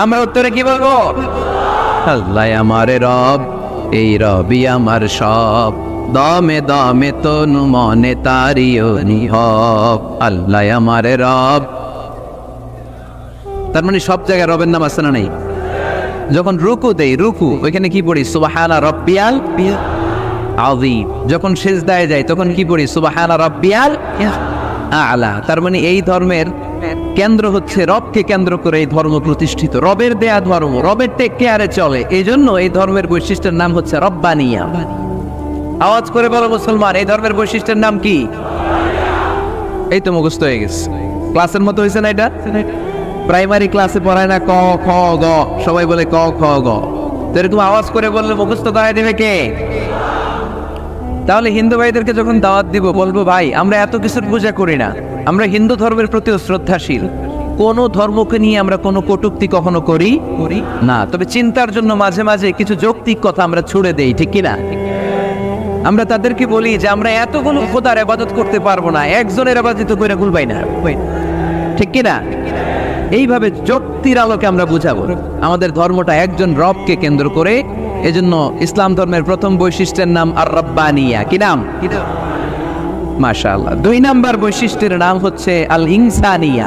[SPEAKER 2] আমরা উত্তরে কি বলবো? আল্লাহ আমার রব, এই রবই আমার সব, দমে দমে তনু মনে তারি অনুভব, আল্লাহ আমার রব। তার মানে সব জায়গায় রবের নাম আছে না নেই? যখন রুকু দেই, রুকু ওইখানে কি পড়ি? সুবহানা রাব্বিয়াল আযীম। যখন সিজদায় যাই তখন কি পড়ি? সুবহানা রাব্বিয়াল আ'লা। তার মানে এই ধর্মের কেন্দ্র হচ্ছে রবকে কেন্দ্র করে এই ধর্ম প্রতিষ্ঠিত, রবের দেয়া ধর্ম, রবের টেক কেয়ারে চলে। এই জন্য এই ধর্মের বৈশিষ্ট্যের নাম হচ্ছে রব্বানিয়া। আওয়াজ করে বলো মুসলমান, এই ধর্মের বৈশিষ্ট্যের নাম কি? এই তো মুখস্থ হয়ে গেছে। ক্লাসের মতো হয়েছে না এটা? প্রাইমারি ক্লাসে পড়ায় না ক খ গ, সবাই বলে ক খ গ। তো এরকম আওয়াজ করে বললে মুখস্থ করায় দেবে কে? তাহলে হিন্দু ভাইদেরকে যখন দাওয়াত দিব বলবো, ভাই আমরা এত কিছুর পূজা করি না, আমরা হিন্দু ধর্মের প্রতিও শ্রদ্ধাশীল, কোন ধর্মকে নিয়ে আমরা কোনো কটূক্তি কখনো করি না, তবে চিন্তার জন্য মাঝে মাঝে কিছু যৌক্তিক কথা আমরা ছুড়ে দেই। ঠিক কিনা? আমরা তাদেরকে বলি যে আমরা এতগুলো খোদার ইবাদত করতে পারবো না, একজনের ইবাদত করে ভুলবাই না। ঠিক কিনা? এইভাবে যুক্তির আলোকে আমরা বুঝাবো আমাদের ধর্মটা একজন রবকে কেন্দ্র করে। এজন্য ইসলাম ধর্মের প্রথম বৈশিষ্ট্যের নাম আর রব্বানিয়া। কি নাম? মাশাআল্লাহ। 2 নাম্বার বৈশিষ্ট্যের নাম হচ্ছে আল ইনসানিয়া।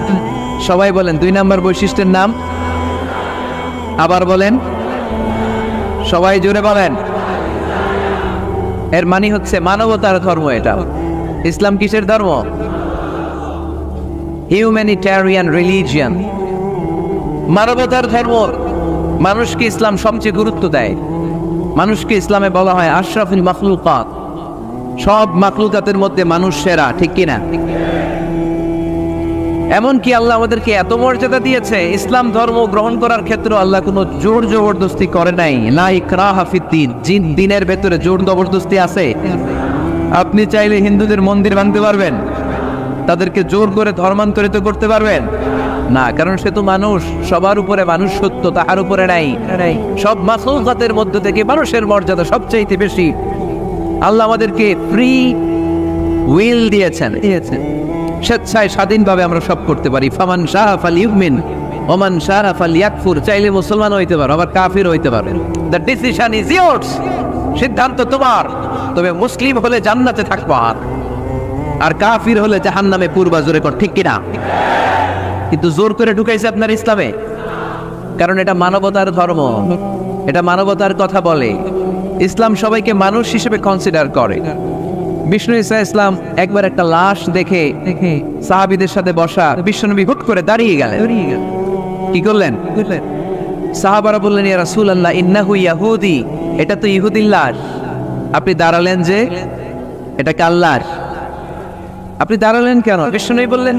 [SPEAKER 2] সবাই বলেন 2 নাম্বার বৈশিষ্ট্যের নাম। আবার বলেন, সবাই জোরে বলেন। এর মানে হচ্ছে মানবতার ধর্ম। এটা ইসলাম কিসের ধর্ম? হিউম্যানিটেরিয়ান রিলিজিয়ান, মানবতার ধর্ম। মানুষকে ইসলাম সবচেয়ে গুরুত্ব দেয়। মানুষকে ইসলামে বলা হয় আশরাফুল মাখলুকাত, সব মাখলুকাতের মধ্যে মানুষ সেরা। ঠিক কিনা? এমনকি আল্লাহ আমাদেরকে এত মর্যাদা দিয়েছে, ইসলাম ধর্ম গ্রহণ করার ক্ষেত্রে আল্লাহ কোনো জোর জবরদস্তি করে নাই। লা ইকরাহা ফিদ্দিন, দিনের ভেতরে জোর জবরদস্তি আছে? আপনি চাইলে হিন্দুদের মন্দির ভাঙতে পারবেন, তাদেরকে জোর করে ধর্মান্তরিত করতে পারবেন না, কারণ সে তো মানুষ, সবার উপরে মানুষ সত্য, তাহার উপরে নাই। সব মাখলুকাতের মধ্য থেকে মানুষের মর্যাদা সবচেয়ে বেশি। আল্লাহ আমাদেরকে ফ্রি উইল দিয়েছেন, স্বেচ্ছায় স্বাধীনভাবে আমরা সব করতে পারি। ফামান শাআ ফালইউমিন ওমান শাআ ফালইয়াকফুর। চাইলে মুসলমান হইতে পারো, আবার কাফির হইতে পারো। দ্য ডিসিশন ইজ ইয়ার্স, সিদ্ধান্ত তোমার। তবে মুসলিম হলে জান্নাতে থাকবা, আর কাফির হলে জাহান্নামে পূর্বা। জোরে কর ঠিক কিনা? কিন্তু জোর করে ঢুকাইছে আপনার ইসলামে, কারণ এটা মানবতার ধর্ম, এটা মানবতার কথা বলে। ইসলাম সবাইকে মানুষ হিসেবে কনসিডার করে। বিষ্ণু ঈসা ইসলাম একবার একটা লাশ দেখে সাহাবীদের সাথে বসা, বিশ্বনবী হুট করে দাঁড়িয়ে গেলেন। কি করলেন? সাহাবারা বললেন, ইয়া রাসূলুল্লাহ ইন্নাহু ইয়াহুদি, এটা তো ইহুদির লাশ। আপনি দাঁড়ালেন যে? এটা কার লাশ? আপনি দাঁড়ালেন কেন? বিষ্ণুনবী বললেন,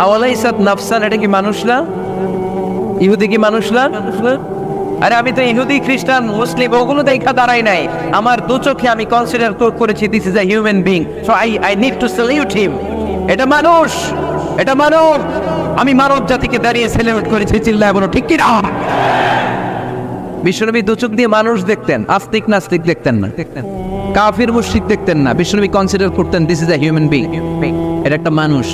[SPEAKER 2] আওয়ালাইসাত নাফসান, এটা কি মানুষ না? ইহুদি কি মানুষ না? আরে আমি তো ইহুদি, খ্রিস্টান, মুসলিম ওগুলো দেখা দাঁড়াই নাই। আমার দু চোখে আমি কনসিডার করেছি this is a human being, so I need to salute হিম। এটা মানুষ, এটা মানব। আমি মানব জাতিকে দাঁড়িয়ে স্যালিউট করেছি। চিল্লায় বলো ঠিক কি না? বিশ্বনবী দু চোখ দিয়ে মানুষ দেখতেন, আস্তিক নাস্তিক দেখতেন না, কাফির মুশরিক দেখতেন না। বিশ্বনবী কনসিডার করতেন this is a human being, এটা একটা মানুষ।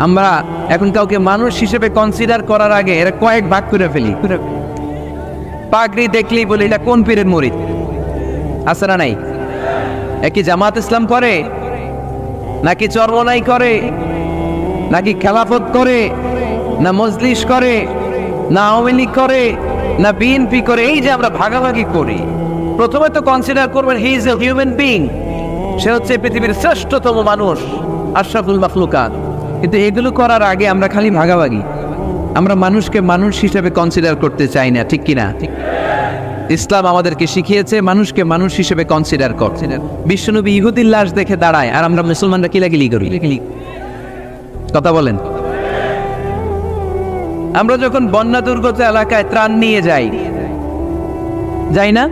[SPEAKER 2] আমরা এখন কাউকে মানুষ হিসেবে কনসিডার করার আগে এরা কয়েক ভাগ করে ফেলি। পাগড়ি দেখলেই বলি এটা কোন পীরের মুরিদ, আছে না নাই? একই জামাত ইসলাম করে, নাকি চরমনাই করে, নাকি খেলাফত করে, না মজলিস করে, না আওয়ামী লীগ করে, না বিএনপি করে? এই যে আমরা ভাগাভাগি করি, প্রথমে তো কনসিডার করবেন he is a human being, সে হচ্ছে পৃথিবীর শ্রেষ্ঠতম মানুষ। আশরাফুল মাখলুকাত। কিন্তু এগুলো করার আগে আমরা খালি ভাগাভাগি, আমরা মানুষকে মানুষ হিসেবে কনসিডার করতে চাই না, ঠিক কিনা? ইসলাম আমাদেরকে শিখিয়েছে মানুষকে মানুষ হিসেবে কনসিডার কর। বিশ্বনবী ইহুদির লাশ দেখে দাঁড়ায়, আর আমরা মুসলমানরা কিলাকিলি করি। কথা বলেন। আমরা যখন বন্যা দুর্গত এলাকায় ত্রাণ নিয়ে যাই না?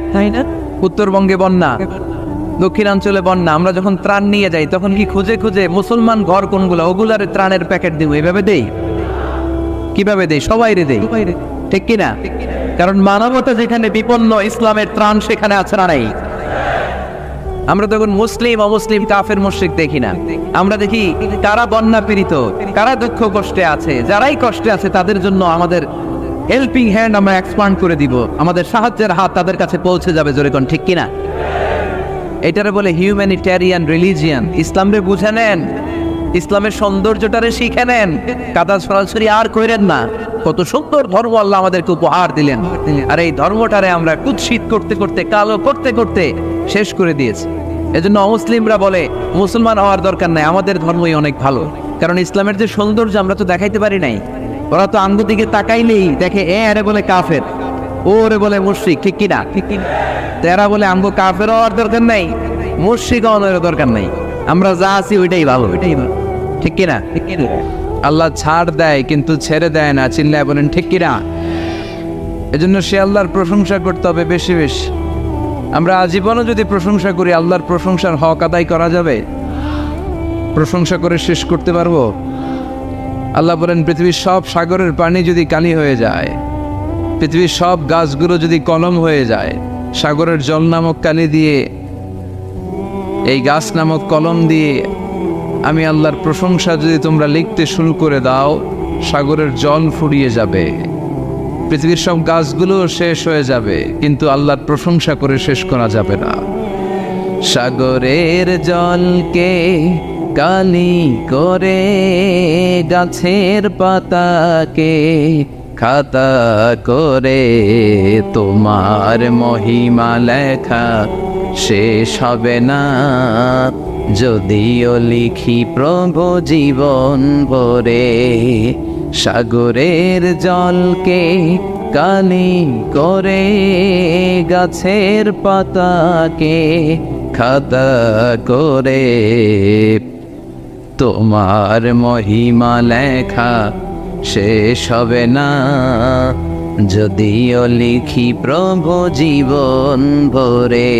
[SPEAKER 2] উত্তরবঙ্গে বন্যা, দক্ষিণাঞ্চলে বন্যা, আমরা যখন ত্রাণ নিয়ে যাই তখন কি খুঁজে খুঁজে মুসলমান ঘর কোনগুলো, ওগুলার ত্রাণের প্যাকেট দিব, এভাবে দেই? কিভাবে দেই? সবাই রে দেই, ঠিক কিনা? কারণ মানবতা যেখানে বিপন্ন, ইসলামের ত্রাণ সেখানে আছে না নাই? আমরা তখন মুসলিম অমুসলিম কাফের মুশরিক দেখি না, আমরা দেখি কারা বন্যা পীড়িত, কারা দুঃখ কষ্টে আছে। যারাই কষ্টে আছে তাদের জন্য আমাদের হেল্পিং হ্যান্ড আমরা এক্সপান্ড করে দিব, আমাদের সাহায্যের হাত তাদের কাছে পৌঁছে যাবে। জোরে কোন ঠিক কিনা? এটারে বলে হিউম্যানিটেরিয়ান রিলিজিয়ান। ইসলামরে বুঝে নেন, ইসলামের সৌন্দর্যটারে শিখে নেন, কাদা সরাসরি আর কইরেন না। কত সুন্দর ধর্ম আল্লাহ আমাদেরকে উপহার দিলেন, আর এই ধর্মটারে আমরা কুৎসিত করতে করতে, কালো করতে করতে শেষ করে দিয়েছি। এজন্য অমুসলিমরা বলে মুসলমান হওয়ার দরকার নাই, আমাদের ধর্মই অনেক ভালো। কারণ ইসলামের যে সৌন্দর্য আমরা তো দেখাইতে পারি নাই। ওরা তো আঙ্গুর দিকে তাকাইলেই দেখে আরে বলে কাফের, ওরে বলে মুশরিক, ঠিক কিনা? তেরা বলে আঙ্গু কাফের হওয়ার দরকার নাই, মুশরিক হওয়ার দরকার নাই, আমরা যা আছি ওইটাই ভালো, ঠিক কিনা? আল্লাহ ছাড় দেয় কিন্তু ছেড়ে দেয় না, চিল্লায় বলেন ঠিক কিনা? এজন্য সে আল্লাহর প্রশংসা করতে হবে বেশি বেশি। আমরা আজীবনও যদি প্রশংসা করি, আল্লাহর প্রশংসার হক আদায় করা যাবে? প্রশংসা করে শেষ করতে পারবো? আল্লাহ বলেন পৃথিবীর সব সাগরের পানি যদি কালি হয়ে যায়, পৃথিবীর সব গাছগুলো যদি কলম হয়ে যায়, সাগরের জল নামক কালি দিয়ে, এই গাছ নামক কলম দিয়ে আমি আল্লাহর প্রশংসা যদি তোমরা লিখতে শুরু করে দাও, সাগরের জল ফুরিয়ে যাবে, পৃথিবীর সব গাছগুলো শেষ হয়ে যাবে, কিন্তু আল্লাহর প্রশংসা করে শেষ করা যাবে না। সাগরের জলকে কালি করে, গাছের পাতাকে খাতা করে, তোমার মহিমা লেখা শেষ হবে না, যদিও লিখি প্রভু জীবন ভরে। সাগরের জলকে কালি করে, গাছের পাতাকে খাতা করে, তোমার মহিমা লেখা শেষ হবে না, যদিও লিখি প্রভু জীবন ভরে।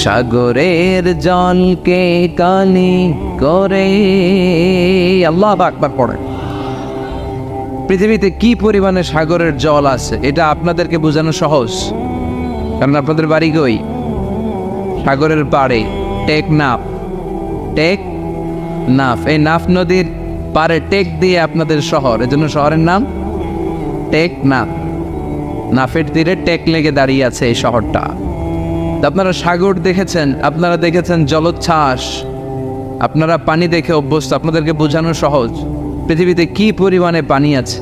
[SPEAKER 2] সাগরের জলকে কালি করে। আল্লাহু আকবার পড়ে। পৃথিবীতে কি পরিমাণে সাগরের জল আছে এটা আপনাদেরকে বোঝানো সহজ, কারণ আপনাদের বাড়ি কই? সাগরের পাড়ে, টেকনাফ। এই নাফ নদীর পাড়ে টেক দিয়ে আপনাদের শহর, এজন্য শহরের নাম টেকনাফ। নাফের তীরে টেক লেগে দাঁড়িয়ে আছে এই শহরটা। আপনারা সাগর দেখেছেন, আপনারা দেখেছেন জলোচ্ছ্বাস, আপনারা পানি দেখে অভ্যস্ত, আপনাদেরকে বোঝানো সহজ। পৃথিবীতে কি পরিমাণে পানি আছে।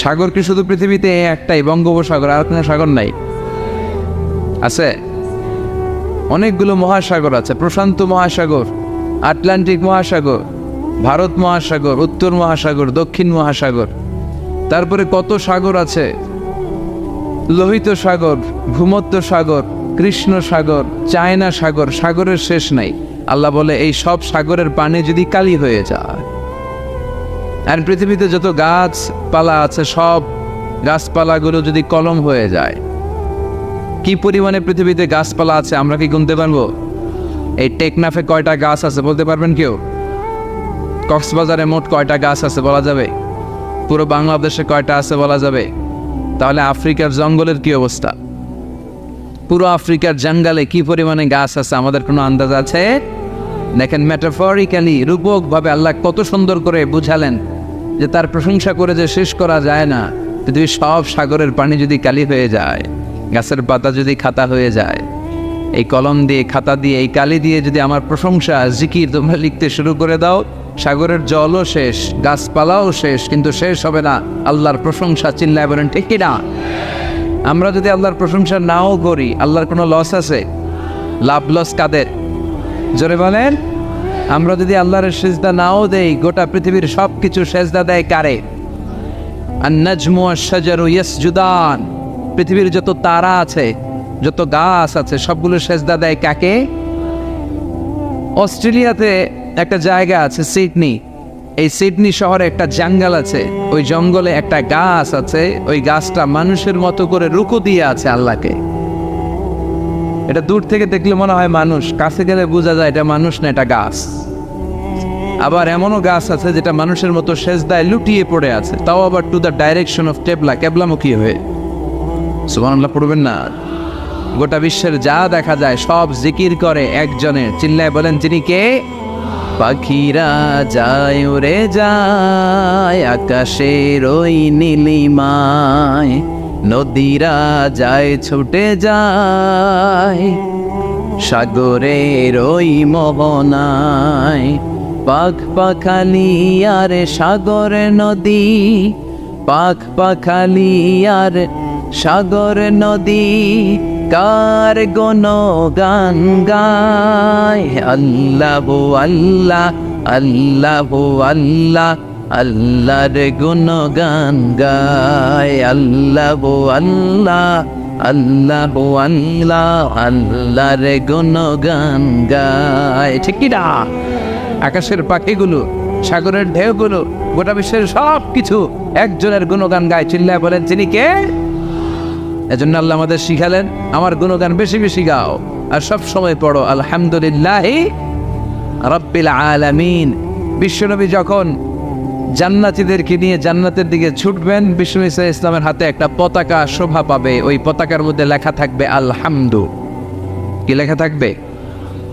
[SPEAKER 2] সাগর কি শুধু পৃথিবীতে একটাই, বঙ্গোপসাগর, আর কোনো সাগর নাই? আছে অনেকগুলো মহাসাগর আছে, প্রশান্ত মহাসাগর, আটলান্টিক মহাসাগর, ভারত মহাসাগর, উত্তর মহাসাগর, দক্ষিণ মহাসাগর, তারপরে কত সাগর আছে, লোহিত সাগর, ভূমধ্য সাগর, কৃষ্ণ সাগর, চায়না সাগর, সাগরের শেষ নাই। আল্লাহ বলে এই সব সাগরের পানি যদি কালি হয়ে যায়, আর পৃথিবীতে যত গাছপালা আছে সব গাছপালাগুলো যদি কলম হয়ে যায়, কি পরিমাণে পৃথিবীতে গাছপালা আছে আমরা কি গুনতে পারবো? এই টেকনাফে কয়টা গাছ আছে বলতে পারবেন কেউ? কক্সবাজারে মোট কয়টা গাছ আছে বলা যাবে? পুরো বাংলাদেশে কয়টা আছে বলা যাবে? তাহলে আফ্রিকার জঙ্গলের কি অবস্থা? পুরো আফ্রিকার জঙ্গলে কি পরিমাণে গাছ আছে আমাদের কোনো আন্দাজ আছে? দেখেন, মেটাফরিক্যালি, রূপকভাবে আল্লাহ কত সুন্দর করে বুঝালেন যে তার প্রশংসা করে যে শেষ করা যায় না। পৃথিবীর সব সাগরের পানি যদি কালি হয়ে যায়, গাছের পাতা যদি খাতা হয়ে যায়, এই কলম দিয়ে, খাতা দিয়ে, এই কালি দিয়ে যদি আমার প্রশংসা, জিকির তোমরা লিখতে শুরু করে দাও, সাগরের জলও শেষ, গাছপালাও শেষ, কিন্তু শেষ হবে না আল্লাহর প্রশংসা। চিল্লায় বলেন ঠিক কিনা? আমরা যদি আল্লাহর প্রশংসা নাও করি, আল্লাহর কোনো লস আছে? লাভ লস কাদের? জোরে বলেন। আমরা যদি আল্লাহর সেজদা নাও দেই, গোটা পৃথিবীর সব কিছু সেজদা দেয় কারে? আন-নাজমু ওয়াশ-শাজারু ইয়াসজুদান। পৃথিবীর যত তারা আছে, যত গাছ আছে, সবগুলো সেজদা দেয় কাকে? অস্ট্রেলিয়াতে একটা জায়গা আছে সিডনি, এই সিডনি শহরে একটা জঙ্গল আছে, ওই জঙ্গলে একটা গাছ আছে, ওই গাছটা মানুষের মতো করে রুকু দিয়ে আছে আল্লাহকে। এটা দূর থেকে দেখলে মনে হয় মানুষ, কাছে গেলে বোঝা যায় এটা মানুষ না, এটা গাছ। আবার এমনও গাছ আছে যেটা মানুষের মতো সেজদায় লুটিয়ে পড়ে আছে, তাও আবার টু দ্য ডাইরেকশন অফ কেবলা, কেবলামুখী হয়ে। সুবহানাল্লাহ পড়বেন না? গোটা বিশ্বের যা দেখা যায় সব জিকির করে একজনের, চিল্লায় বলেন যিনি কে? পাখিরা যায় উড়ে যায় আকাশের ওই নীলিমায়, নদীরা যায় ছুটে যায় সাগরের ওই মোহনায়। পাখ পাখালি আর সাগর নদী, পাখ পাখালি আর সাগর নদী, কার গুণগান গায়? আল্লাহ আল্লাহ আল্লাহ আল্লাহ, আল্লাহর গুণগান গায়। আল্লাহ আল্লাহ আল্লাহ আল্লাহ, আল্লাহর গুণগান গায়। ঠিক কি না? আকাশের পাখিগুলো, সাগরের ঢেউগুলো, গোটা বিশ্বের সব কিছু একজনের গুণগান গায়। চিল্লায় বলেন যিনি কে? এজন্য আল্লাহ আমাদের শিখালেন আমার গুণগান বেশি বেশি গাও, আর সব সময় পড়ো আলহামদুলিল্লাহি রাব্বিল আলামিন। বিশ্বনবী যখন জান্নাতীদেরকে নিয়ে জান্নাতের দিকে ছুটবেন, বিশ্বনবী সাল্লাল্লাহু আলাইহি ইসলামের হাতে একটা পতাকা শোভা পাবে, ওই পতাকার মধ্যে লেখা থাকবে আলহামদু। কি লেখা থাকবে?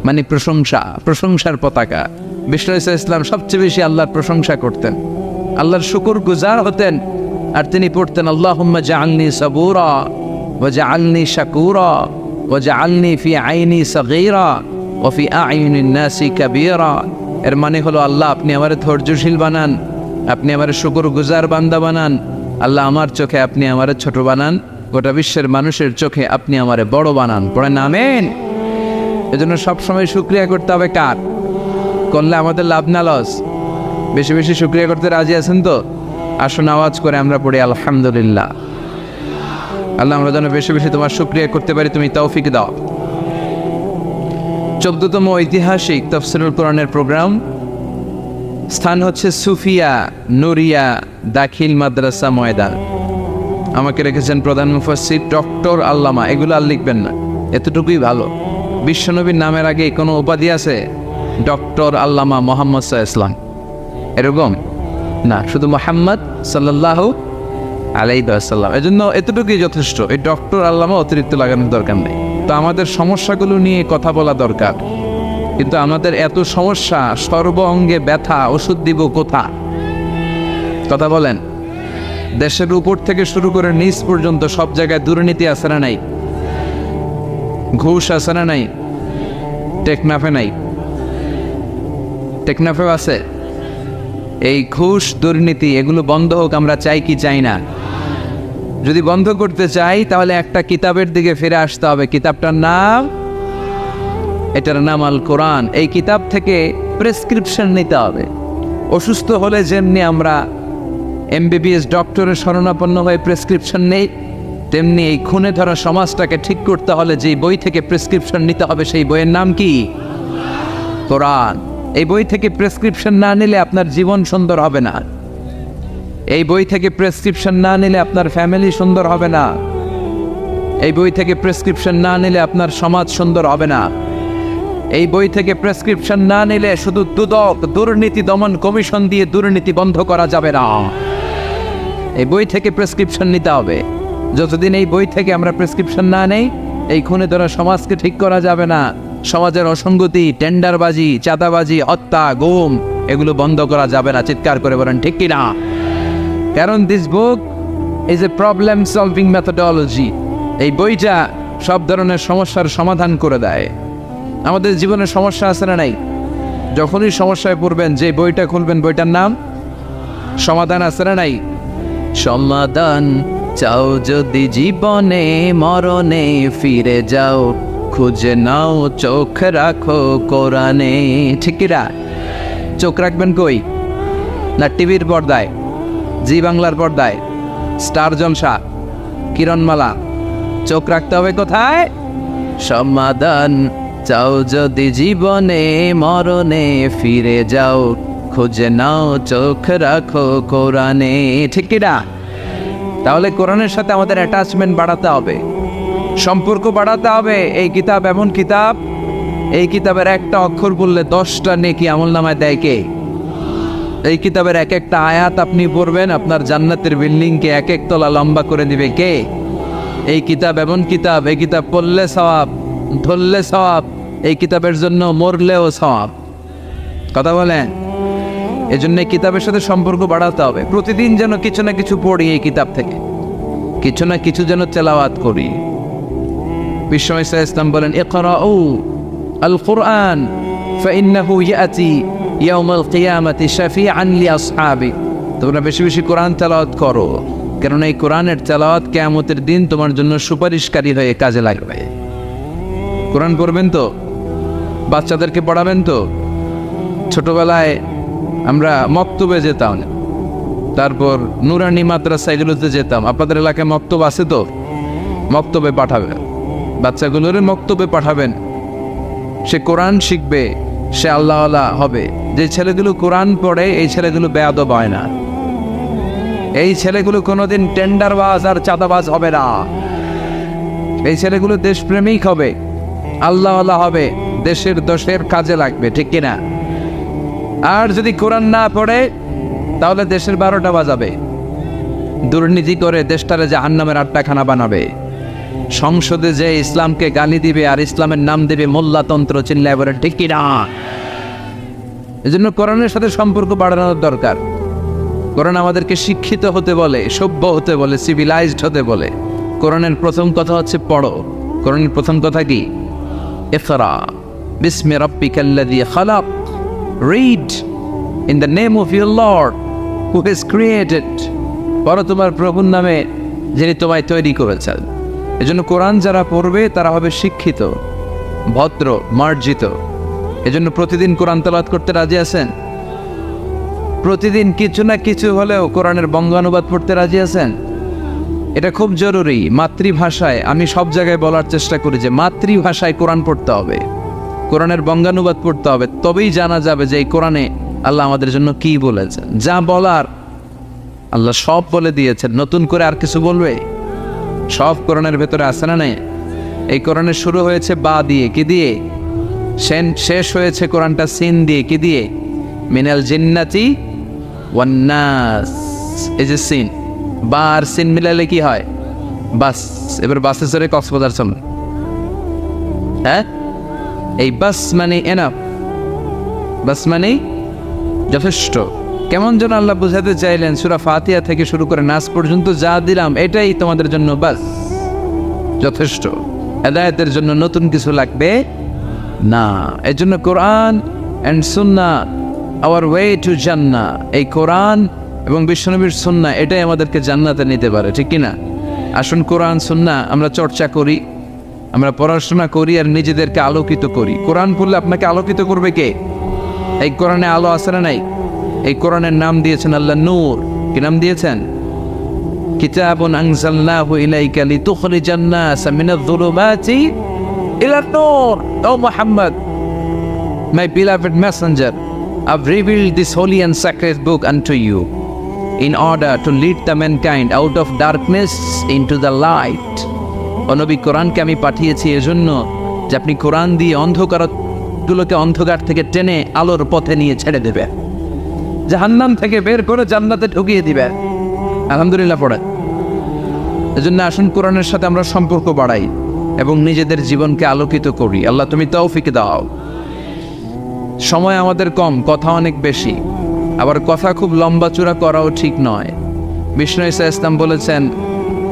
[SPEAKER 2] মানে প্রশংসা, প্রশংসার পতাকা। বিশ্বনবী সাল্লাল্লাহু আলাইহি ইসলাম সবচেয়ে বেশি আল্লাহর প্রশংসা করতেন, আল্লাহর শুকর গুজার হতেন, আর তিনি পড়তেন আল্লাহুম্মা জাআলনি সাবুরা ওয়া জাআলনি শাকুরা ওয়া জাআলনি ফি আইনি সাগীরা ওয়া ফি আ'ইউনিন নাসি কাবীরা। এর মানে হলো আল্লাহ আপনি আমারে ধৈর্যশীল বানান, আপনি আমারে শুকরগুজার বান্দা বানান, আল্লাহ আমার চোখে আপনি আমারে ছোট বানান, গোটা বিশ্বের মানুষের চোখে আপনি আমারে বড় বানান। পড়েন আমিন। এজন্য সবসময় শুকরিয়া করতে হবে। কার করলে আমাদের লাভ না লস? বেশি বেশি শুকরিয়া করতে রাজি আছেন তো? আসুন আওয়াজ করে আমরা পড়ি আলহামদুলিল্লাহ। আল্লাহ আমরা যেন বেশি বেশি তোমার শুকরিয়া করতে পারি, তুমি তৌফিক দাও। 14তম ঐতিহাসিক তাফসীরুল কোরআনের প্রোগ্রাম। স্থান হচ্ছে সুফিয়া নুরিয়া দাখিল মাদ্রাসা ময়দান। আমাকে রেখেছেন প্রধান মুফাসসির ডক্টর আল্লামা। এগুলো আর লিখবেন না, এতটুকুই ভালো। বিশ্বনবীর নামের আগে কোনো উপাধি আছে? ডক্টর আল্লামা মোহাম্মদ সাল্লাল্লাহু আলাইহি ওয়াসাল্লাম, এরকম না, শুধু মুহাম্মদ সাল্লাল্লাহু আলাইহি ওয়াসাল্লাম। এজন্য এতটুকুই যথেষ্ট। এই ডক্টর আল্লামা অতিরিক্ত লাগানোর দরকার নেই। তো আমাদের সমস্যাগুলো নিয়ে কথা বলা দরকার, কিন্তু আমাদের এত সমস্যা, সর্ব অঙ্গে ব্যথা, ওষুধ দিব কোথা? কথা বলেন। দেশের উপর থেকে শুরু করে নিচ পর্যন্ত সব জায়গায় দুর্নীতি আছে না নাই? ঘুষ আছে না নাই? টেকনাফে নাই? টেকনাফেও আছে। এই ঘুষ দুর্নীতি এগুলো বন্ধ হোক আমরা চাই কি চাই না? যদি বন্ধ করতে চাই তাহলে একটা কিতাবের দিকে ফিরে আসতে হবে। কিতাবটার নাম, এটার নাম আল কোরআন। এই কিতাব থেকে প্রেসক্রিপশন নিতে হবে। অসুস্থ হলে যেমনি আমরা এমবিবিএস ডক্টরের শরণাপন্ন হয়ে প্রেসক্রিপশন নেই, তেমনি এই খুনে ধরা সমাজটাকে ঠিক করতে হলে যেই বই থেকে প্রেসক্রিপশন নিতে হবে সেই বইয়ের নাম কি? কোরআন। এই বই থেকে প্রেসক্রিপশন না নিলে আপনার জীবন সুন্দর হবে না। এই বই থেকে প্রেসক্রিপশন না নিলে আপনার ফ্যামিলি সুন্দর হবে না। এই বই থেকে প্রেসক্রিপশন না নিলে আপনার সমাজ সুন্দর হবে না। এই বই থেকে প্রেসক্রিপশন না নিলে শুধু দুদক দুর্নীতি দমন কমিশন দিয়ে দুর্নীতি বন্ধ করা যাবে না। এই বই থেকে প্রেসক্রিপশন নিতে হবে। যতদিন এই বই থেকে আমরা প্রেসক্রিপশন না নেই, এই খুনে ধরা সমাজকে ঠিক করা যাবে না। সমাজের অসঙ্গতি, টেন্ডারবাজি, চাঁদাবাজি, হত্যা, গুম এগুলো বন্ধ করা যাবে না। চিৎকার করে বলেন ঠিক কিনা? কারণ this book is a problem solving methodology. এই বইটা সব ধরনের সমস্যার সমাধান করে দেয়। আমাদের জীবনে সমস্যা আছে না নাই? যখনই সমস্যায় পড়বেন যে বইটা খুলবেন, বইটার নাম সমাধান আছে না নাই? সমাধান চাও যদি জীবনে, মরণে ফিরে যাও, খুঁজে নাও চোখ রাখো কোরআনে। ঠিক কিনা? চোখ রাখবেন কই? না টিভির পর্দায়, জি বাংলার পর্দায়, স্টার জলসা, কিরণমালা? চোখ রাখতে হবে কোথায়? সমাধান চাও যদি জীবনে, মরণে ফিরে যাও, খুঁজে নাও চোখ রাখো কোরআনে। ঠিক কি না? তাহলে কোরআনের সাথে আমাদের অ্যাটাচমেন্ট বাড়াতে হবে, সম্পর্ক বাড়াতে হবে। এই কিতাব এমন কিতাব, এই কিতাবের একটা অক্ষর বললে 10টা নেকি আমলনামায় দেয় কে? এই কিতাবের এক একটা আয়াত আপনি পড়বেন, আপনার জান্নাতের বিল্ডিংকে এক এক তলা লম্বা করে দিবে কে? এই কিতাব এমন কিতাব, এই কিতাব পড়লে সওয়াব, ধরলে সওয়াব, এই কিতাবের জন্য মরলেও সওয়াব। কথা বলেন? এই জন্য এই কিতাবের সাথে সম্পর্ক বাড়াতে হবে। প্রতিদিন যেন কিছু না কিছু পড়ি এই কিতাব থেকে, কিছু না কিছু যেন তেলাওয়াত করি। বিশ্বনবী সাল্লাল্লাহু আলাইহি ওয়াসাল্লাম বলেন, ইকরাউ আল কুরআন ফাইন্নাহু ইয়াতি ইয়াউমাল কিয়ামাতি শাফিআন লিআসহাবি। তোমরা বেশি বেশি কোরআন তেলাওয়াত করো, কারণ এই কোরআনের তেলাওয়াত কিয়ামতের দিন তোমার জন্য সুপারিশকারী হয়ে কাজে লাগবে। কোরআন পড়বেন তো? বাচ্চাদেরকে পড়াবেন তো? ছোটবেলায় আমরা মক্তবে যেতাম, তারপর নুরানি মাদ্রাসা এগুলোতে যেতাম। আপনাদের এলাকায় মক্তব আছে তো? মক্তবে পাঠাবেন বাচ্চাগুলোর, মক্তবে পাঠাবেন। সে কোরআন শিখবে, সে আল্লাহওয়ালা হবে। যে ছেলেগুলো কোরআন পড়ে এই ছেলেগুলো বেয়াদব হয় না, এই ছেলেগুলো কোনোদিন টেন্ডারবাজ আর চাঁদাবাজ হবে না। এই ছেলেগুলো দেশপ্রেমিক হবে, আল্লাহওয়ালা হবে, দেশের দোষের কাজে লাগবে। ঠিক কিনা? আর যদি কোরআন না পড়ে তাহলে দেশের 12টা বাজাবে, দুর্নীতি করে দেশটারে জাহান্নামের আড্ডাখানা বানাবে। সংসদে যে ইসলামকে গালি দিবে আর ইসলামের নাম দেবে মোল্লাতন্ত্র, চিল্লায় বলে। ঠিক কিনা? এজন্য কোরআনের সাথে সম্পর্ক বাড়ানোর দরকার। কোরআন আমাদেরকে শিক্ষিত হতে বলে, সভ্য হতে বলে, সিভিলাইজড হতে বলে। কোরআনের প্রথম কথা হচ্ছে পড়ো। কোরআনের প্রথম কথা কি? ইকরা বিসমি রাব্বিকাল্লাযী খালাক। Read in the name of your Lord who has created. পড়ো তোমার প্রভুর নামে যিনি তোমায় তৈরি করেছেন। এজন্য কোরআন যারা পড়বে তারা হবে শিক্ষিত, ভদ্র, মার্জিত। এজন্য প্রতিদিন কোরআন তেলাওয়াত করতে রাজি আছেন? প্রতিদিন কিছু না কিছু হলেও কোরআনের বঙ্গানুবাদ পড়তে রাজি আছেন? এটা খুব জরুরি। মাতৃভাষায়, আমি সব জায়গায় বলার চেষ্টা করি যে মাতৃভাষায় কোরআন পড়তে হবে, কোরআনের বঙ্গানুবাদ পড়তে হবে। তবেই জানা যাবে যে এই কোরআনে আল্লাহ আমাদের জন্য কি বলেছেন। যা বলার আল্লাহ সব বলে দিয়েছেন, নতুন করে আর কিছু বলবে? সব কোরআনের ভেতরে আছে না নেই? এই কোরআনের শুরু হয়েছে বা দিয়ে, কি দিয়ে? শেষ হয়েছে কোরআনটা সিন দিয়ে, কি দিয়ে? মিনাল জিন্নাতি ওয়ান নাস। এই যে সিন, বা আর সিন মিলালে কি হয়? বাস। এবার বাসে চড়ে কক্সবাজার চলুন। হ্যাঁ, এই বাস মানে এনাফ, বাস মানে যথেষ্ট। কেমন যেন আল্লাহ বুঝাতে চাইলেন, সূরা ফাতিহা থেকে শুরু করে নাস পর্যন্ত যা দিলাম এটাই তোমাদের জন্য বাস, যথেষ্ট। হেদায়েতের জন্য নতুন কিছু লাগবে না। এর জন্য কোরআন and Sunnah hour way to জান্নাহ। এই কোরআন এবং বিশ্বনবীর সুন্নাহ এটাই আমাদেরকে জান্নাতে নিতে পারে। ঠিক কিনা? আসুন কোরআন সুন্নাহ আমরা চর্চা করি, আমরা পড়াশোনা করি আর নিজেদেরকে আলোকিত করি। কোরআন পড়লে আপনাকে আলোকিত করবে কে? এই কোরআনে আলো আছে না নাই? এই কোরআনের নাম দিয়েছেন আল্লাহ নূর। কি নাম দিয়েছেন? কিতাবুন আনজালনাহু ইলাইকা লিতুখরিজান নাসা মিনায-যুলুমাতি ইলা-ন-নূর। ও Muhammad, my beloved messenger, I've revealed this holy and sacred book unto you in order to lead the mankind out of darkness into the light. ও নবী, কোরআনকে আমি পাঠিয়েছি এজন্য যে আপনি কোরআন দিয়ে অন্ধকারগুলোকে অন্ধকার থেকে টেনে আলোর পথে নিয়ে ছেড়ে দেবে, জাহান্নাম থেকে বের করে জান্নাতে ঢুকিয়ে দিবে। আলহামদুলিল্লাহ পড়ে। এজন্য আসুন কোরআনের সাথে আমরা সম্পর্ক বাড়াই এবং নিজেদের জীবনকে আলোকিত করি। আল্লাহ তুমি তৌফিক দাও। সময় আমাদের কম, কথা অনেক বেশি, আবার কথা খুব লম্বা চূড়া করাও ঠিক নয়। বিষ্ণু ঈসা ইসলাম বলেছেন,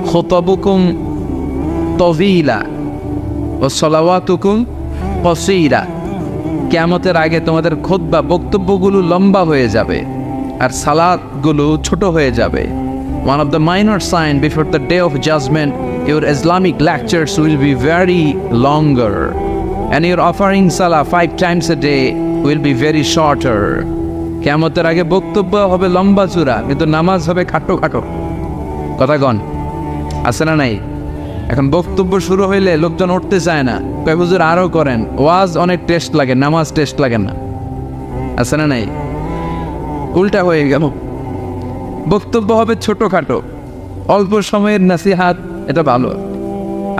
[SPEAKER 2] খুতবুকুম তভিলা ও সলাওয়াতুকুম কসীরা। কিয়ামতের আগে তোমাদের খুতবা, বক্তব্যগুলো লম্বা হয়ে যাবে আর সালাতগুলো ছোট হয়ে যাবে। One of the minor signs before the day of judgment, your Islamic lectures will be very longer, and your offering salah 5 times a day will be very shorter. কিয়ামতের আগে বক্তব্য হবে লম্বা চূড়া, কিন্তু নামাজ হবে খাটো খাটো। কথা কন, আছে না নাই? এখন বক্তব্য শুরু হইলে লোকজন উঠতে চায় না, কয় হুজুর আরো করেন। ওয়াজ অনেক টেস্ট লাগে, নামাজ টেস্ট লাগে না। আছে না নাই? উল্টা হয়ে গেল। বক্তব্য হবে ছোটখাটো, অল্প সময়ের নাসিহাত, এটা ভালো।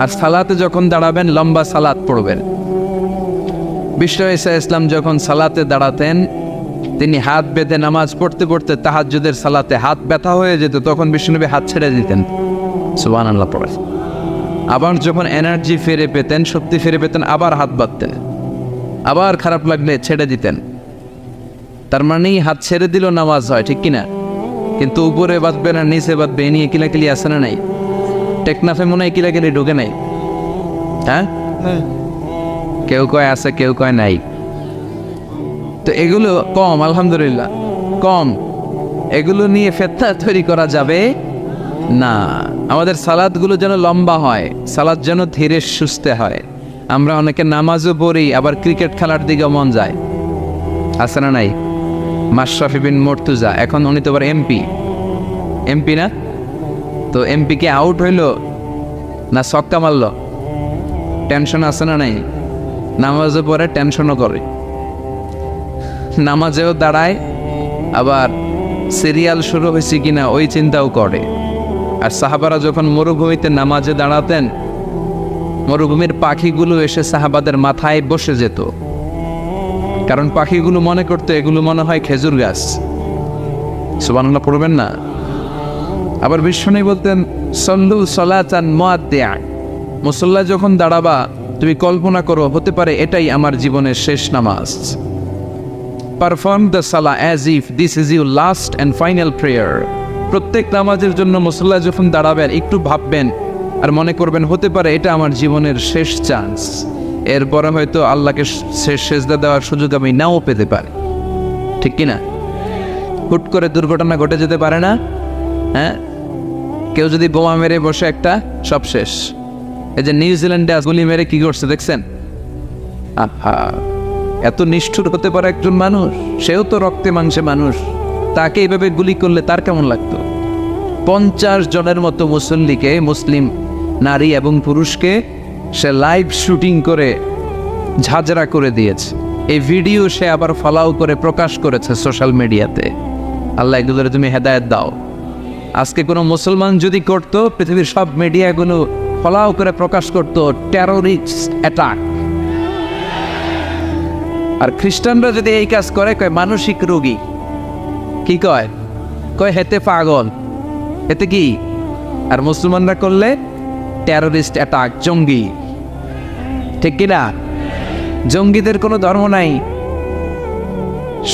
[SPEAKER 2] আর সালাতে যখন দাঁড়াবেন লম্বা সালাত পড়বেন। বিশ্ব ঈসা ইসলাম যখন সালাতে দাঁড়াতেন, তিনি হাত বেঁধে নামাজ পড়তে পড়তে তাহাজ্জুদের সালাতে হাত ব্যথা হয়ে যেত, তখন বিষ্ণুনবী হাত ছেড়ে দিতেন, সুবহানাল্লাহ পড়ে। আবার যখন এনার্জি ফিরে পেতেন, শক্তি ফিরে পেতেন, আবার হাত বাঁধতেন, আবার খারাপ লাগলে ছেড়ে দিতেন। তার মানেই হাত ছেড়ে দিল নামাজ হয়, ঠিক কিনা? কিন্তু উপরে বাঁধবে না নিচে বাঁধবে, এ নিয়ে কিলাকিলি আছে না নাই? টেকনাফে মনে হয় কিলাকিলি ঢুকে নাই, হ্যাঁ? কেউ কয় আছে, কেউ কয় নাই। তো এগুলো কম, আলহামদুলিল্লাহ কম। এগুলো নিয়ে ফিতনা তৈরি করা যাবে না। আমাদের সালাদগুলো যেন লম্বা হয়, সালাদ যেন ধীরে সুস্থে হয়। আমরা অনেকে নামাজও পড়ি, আবার ক্রিকেট খেলার দিকে মন যায়, আছে না নাই? মাশরাফি বিন মুর্তজা, এখন উনি তো আবার এমপি না? তো এমপি কে আউট হইল না ছক্কা মারল? টেনশন আছে না নাই? নামাজও পড়ে, টেনশনও করে, নামাজেও দাঁড়ায়, আবার সিরিয়াল শুরু হয়েছে কিনা ওই চিন্তাও করে। আর সাহাবারা যখন মরুভূমিতে নামাজে দাঁড়াতেন, মরুভূমির পাখিগুলো এসে সাহাবাদের মাথায় বসে যেত, কারণ পাখিগুলো মনে করতো এগুলো মনে হয় খেজুর গাছ। সুবহানাল্লাহ পড়বেন না? আবার বিশ্বনবী বলতেন, সল্লু সলাতান মুআদ্দিআ, মুসল্লা যখন দাঁড়াবা তুমি কল্পনা করো হতে পারে এটাই আমার জীবনের শেষ নামাজ। পারফর্ম দ্য সালা as if this is your last and final prayer. প্রত্যেক নামাজের জন্য মুসল্লা যখন দাঁড়াবেন একটু ভাববেন আর মনে করবেন হতে পারে এটা আমার জীবনের শেষ চান্স, এরপরে হয়তো আল্লাহকে শেষ সেজদা দেওয়ার সুযোগ আমি নাও পেতে পারি, ঠিক কিনা? হুট করে দুর্ঘটনা ঘটে যেতে পারে না? হ্যাঁ, কেউ যদি বোমা মেরে বসে একটা, সব শেষ। এই যে নিউজিল্যান্ডে গুলি মেরে কি করছে দেখছেন? আহা, এত নিষ্ঠুর হতে পারে একজন মানুষ, সেও তো রক্তে মাংসে মানুষ, তাকে এইভাবে গুলি করলে তার কেমন লাগতো? 50 জনের মতো মুসল্লিকে, মুসলিম নারী এবং পুরুষকে সে লাইভ শুটিং করে ঝাঁঝরা করে দিয়েছে। এই ভিডিও সে আবার ফলাও করে প্রকাশ করেছে সোশ্যাল মিডিয়াতে। আল্লাহ এগুলোরে তুমি হেদায়েত দাও। আজকে কোনো মুসলমান যদি করতো, পৃথিবীর সব মিডিয়াগুলো ফলাও করে প্রকাশ করতো টেররিস্ট অ্যাটাক। আর খ্রিস্টানরা যদি এই কাজ করে, কয় মানসিক রোগী। কি কয়? কয় হেতে পাগল, এতে কি? আর মুসলমানরা করলে টেররিস্ট অ্যাটাক, জঙ্গি, ঠিক কিনা? জঙ্গিদের কোনো ধর্ম নাই,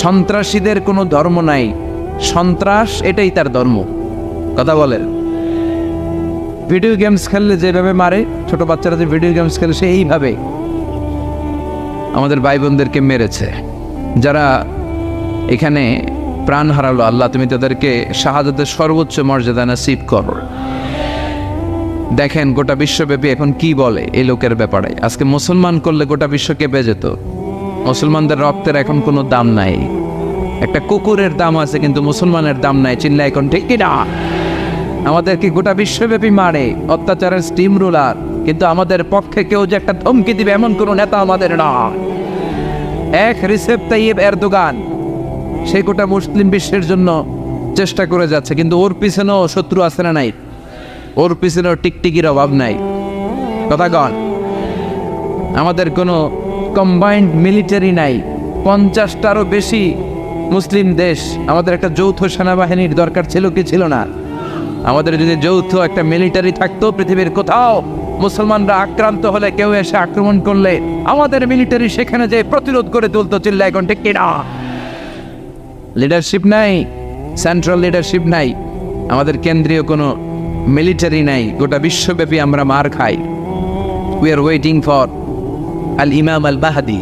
[SPEAKER 2] সন্ত্রাসীদের কোনো ধর্ম নাই, সন্ত্রাস এটাই তার ধর্ম। কথা বলেন। ভিডিও গেমস খেললে যেভাবে মারে, ছোট বাচ্চারা যে ভিডিও গেমস খেলে সে এইভাবে আমাদের ভাই বোনদেরকে মেরেছে। যারা এখানে প্রাণ হারালো, আল্লাহ তুমি তাদেরকে শাহাদাতের সর্বোচ্চ মর্যাদা নসিব করো। দেখেন গোটা বিশ্বব্যাপী এখন কি বলে এই লোকের ব্যাপারে। আজকে মুসলমান করলে গোটা বিশ্ব কেঁপে যেত। মুসলমানদের রক্তের এখন কোনো দাম নাই। একটা কুকুরের দাম আছে কিন্তু মুসলমানের দাম নাই, চিল্লা এখন ঠিক কিনা? আমাদেরকে গোটা বিশ্বব্যাপী মারে, অত্যাচারের স্টিম রুলার, কিন্তু আমাদের পক্ষে কেউ যে একটা ধমকি দিবে এমন কোনো নেতা আমাদের না। এক রিসেপ তাইয়েব এরদোগান, সে গোটা মুসলিম বিশ্বের জন্য চেষ্টা করে যাচ্ছে, কিন্তু ওর পিছনেও শত্রু আছে না নাই? ওর পিছনেও টিকটিকির অভাব নাই। কথা কন। আমাদের কোনো কম্বাইন্ড মিলিটারি নাই। 50টারও বেশি মুসলিম দেশ, আমাদের একটা যৌথ সেনাবাহিনীর দরকার ছিল কি ছিল না? আমাদের যদি যৌথ একটা মিলিটারি থাকতো, পৃথিবীর কোথাও মুসলমানরা আক্রান্ত হলে, কেউ এসে আক্রমণ করলে আমাদের মিলিটারি সেখানে যে প্রতিরোধ করে তুলতো, চিল্লা এখন ঠিক কিনা? লিডারশিপ নাই, সেন্ট্রাল লিডারশিপ নাই, আমাদের কেন্দ্রীয় কোনো মিলিটারি নাই। গোটা বিশ্বব্যাপী আমরা মার খাই। উই আর ওয়েটিং ফর আল ইমাম আল মাহাদি।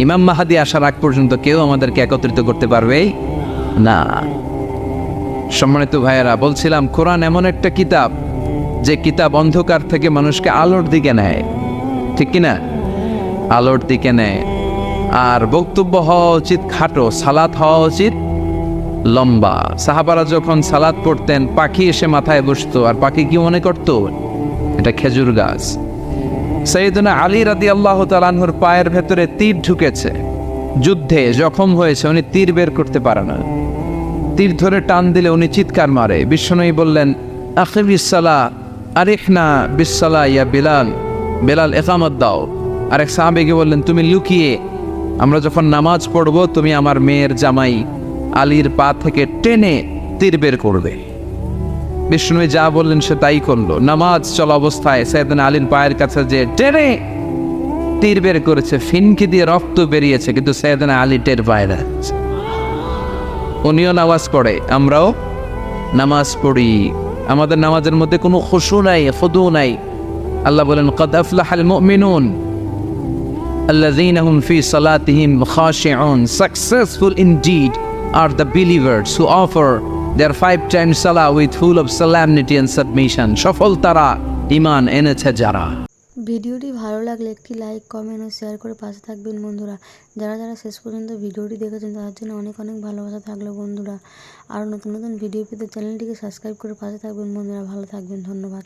[SPEAKER 2] ইমাম মাহাদি আসার আগ পর্যন্ত কেউ আমাদেরকে একত্রিত করতে পারবে না। সম্মানিত ভাইয়েরা, বলছিলাম কোরআন এমন একটা কিতাব যে কিতাব অন্ধকার থেকে মানুষকে আলোর দিকে নেয়, ঠিক কিনা? আলোর দিকে নেয়। আর বক্তব্য হওয়া উচিত খাটো, সালাত হওয়া উচিত লম্বা। সাহাবারা যখন সালাত পড়তেন পাখি এসে মাথায় বসতো, আর পাখি কি মনে করতো? এটা খেজুর গাছ। সাইয়েদনা আলী রাদিয়াল্লাহু তাআলা আনহুর পায়ের ভেতরে তীর ঢুকেছে, যুদ্ধে জখম হয়েছে, উনি তীর বের করতে পারে না। তীর ধরে টান দিলে উনি চিৎকার মারে। বিশ্বনবী বললেন, আখিমিস সালাহ আরিহনা বিসসালাহ ইয়া বিলাল, বেলাল ইকামত দাও। আরেক সাহাবীকে বললেন, তুমি লুকিয়ে আমরা যখন নামাজ পড়ব তুমি আমার মেয়ের জামাই আলীর পা থেকে টেনে তীর বের করবে। বিষ্ণু যা বললেন সে তাই করলো। নামাজ চলা অবস্থায় সাইয়েদনা আলীর পায়ের কাছে যে টেনে তীর বের করেছে, ফিনকি দিয়ে রক্ত বেরিয়েছে, কিন্তু সাইয়েদনা আলী টের পায় না। উনিও নামাজ পড়ে, আমরাও নামাজ পড়ি, আমাদের নামাজের মধ্যে কোনো খুশু নাই, খুদু নাই। আল্লাহ বলেন, ক্বাদ আফলাহাল মুমিনুন আল্লাযীনা হুম ফী সালাতিহিম খাশিউন, successful indeed are the believers who offer their 5 times salah with full of solemnity and submission. সফল তারা, ঈমান এনেছে যারা।
[SPEAKER 1] ভিডিওটি ভালো লাগলে একটি লাইক, কমেন্ট ও শেয়ার করে পাশে থাকবেন বন্ধুরা। যারা যারা শেষ পর্যন্ত ভিডিওটি দেখেছেন তাদের জন্য অনেক অনেক ভালোবাসা থাকলো বন্ধুরা। আর নতুন নতুন ভিডিও পেতে চ্যানেলটিকে সাবস্ক্রাইব করে পাশে থাকবেন বন্ধুরা। ভালো থাকবেন, ধন্যবাদ।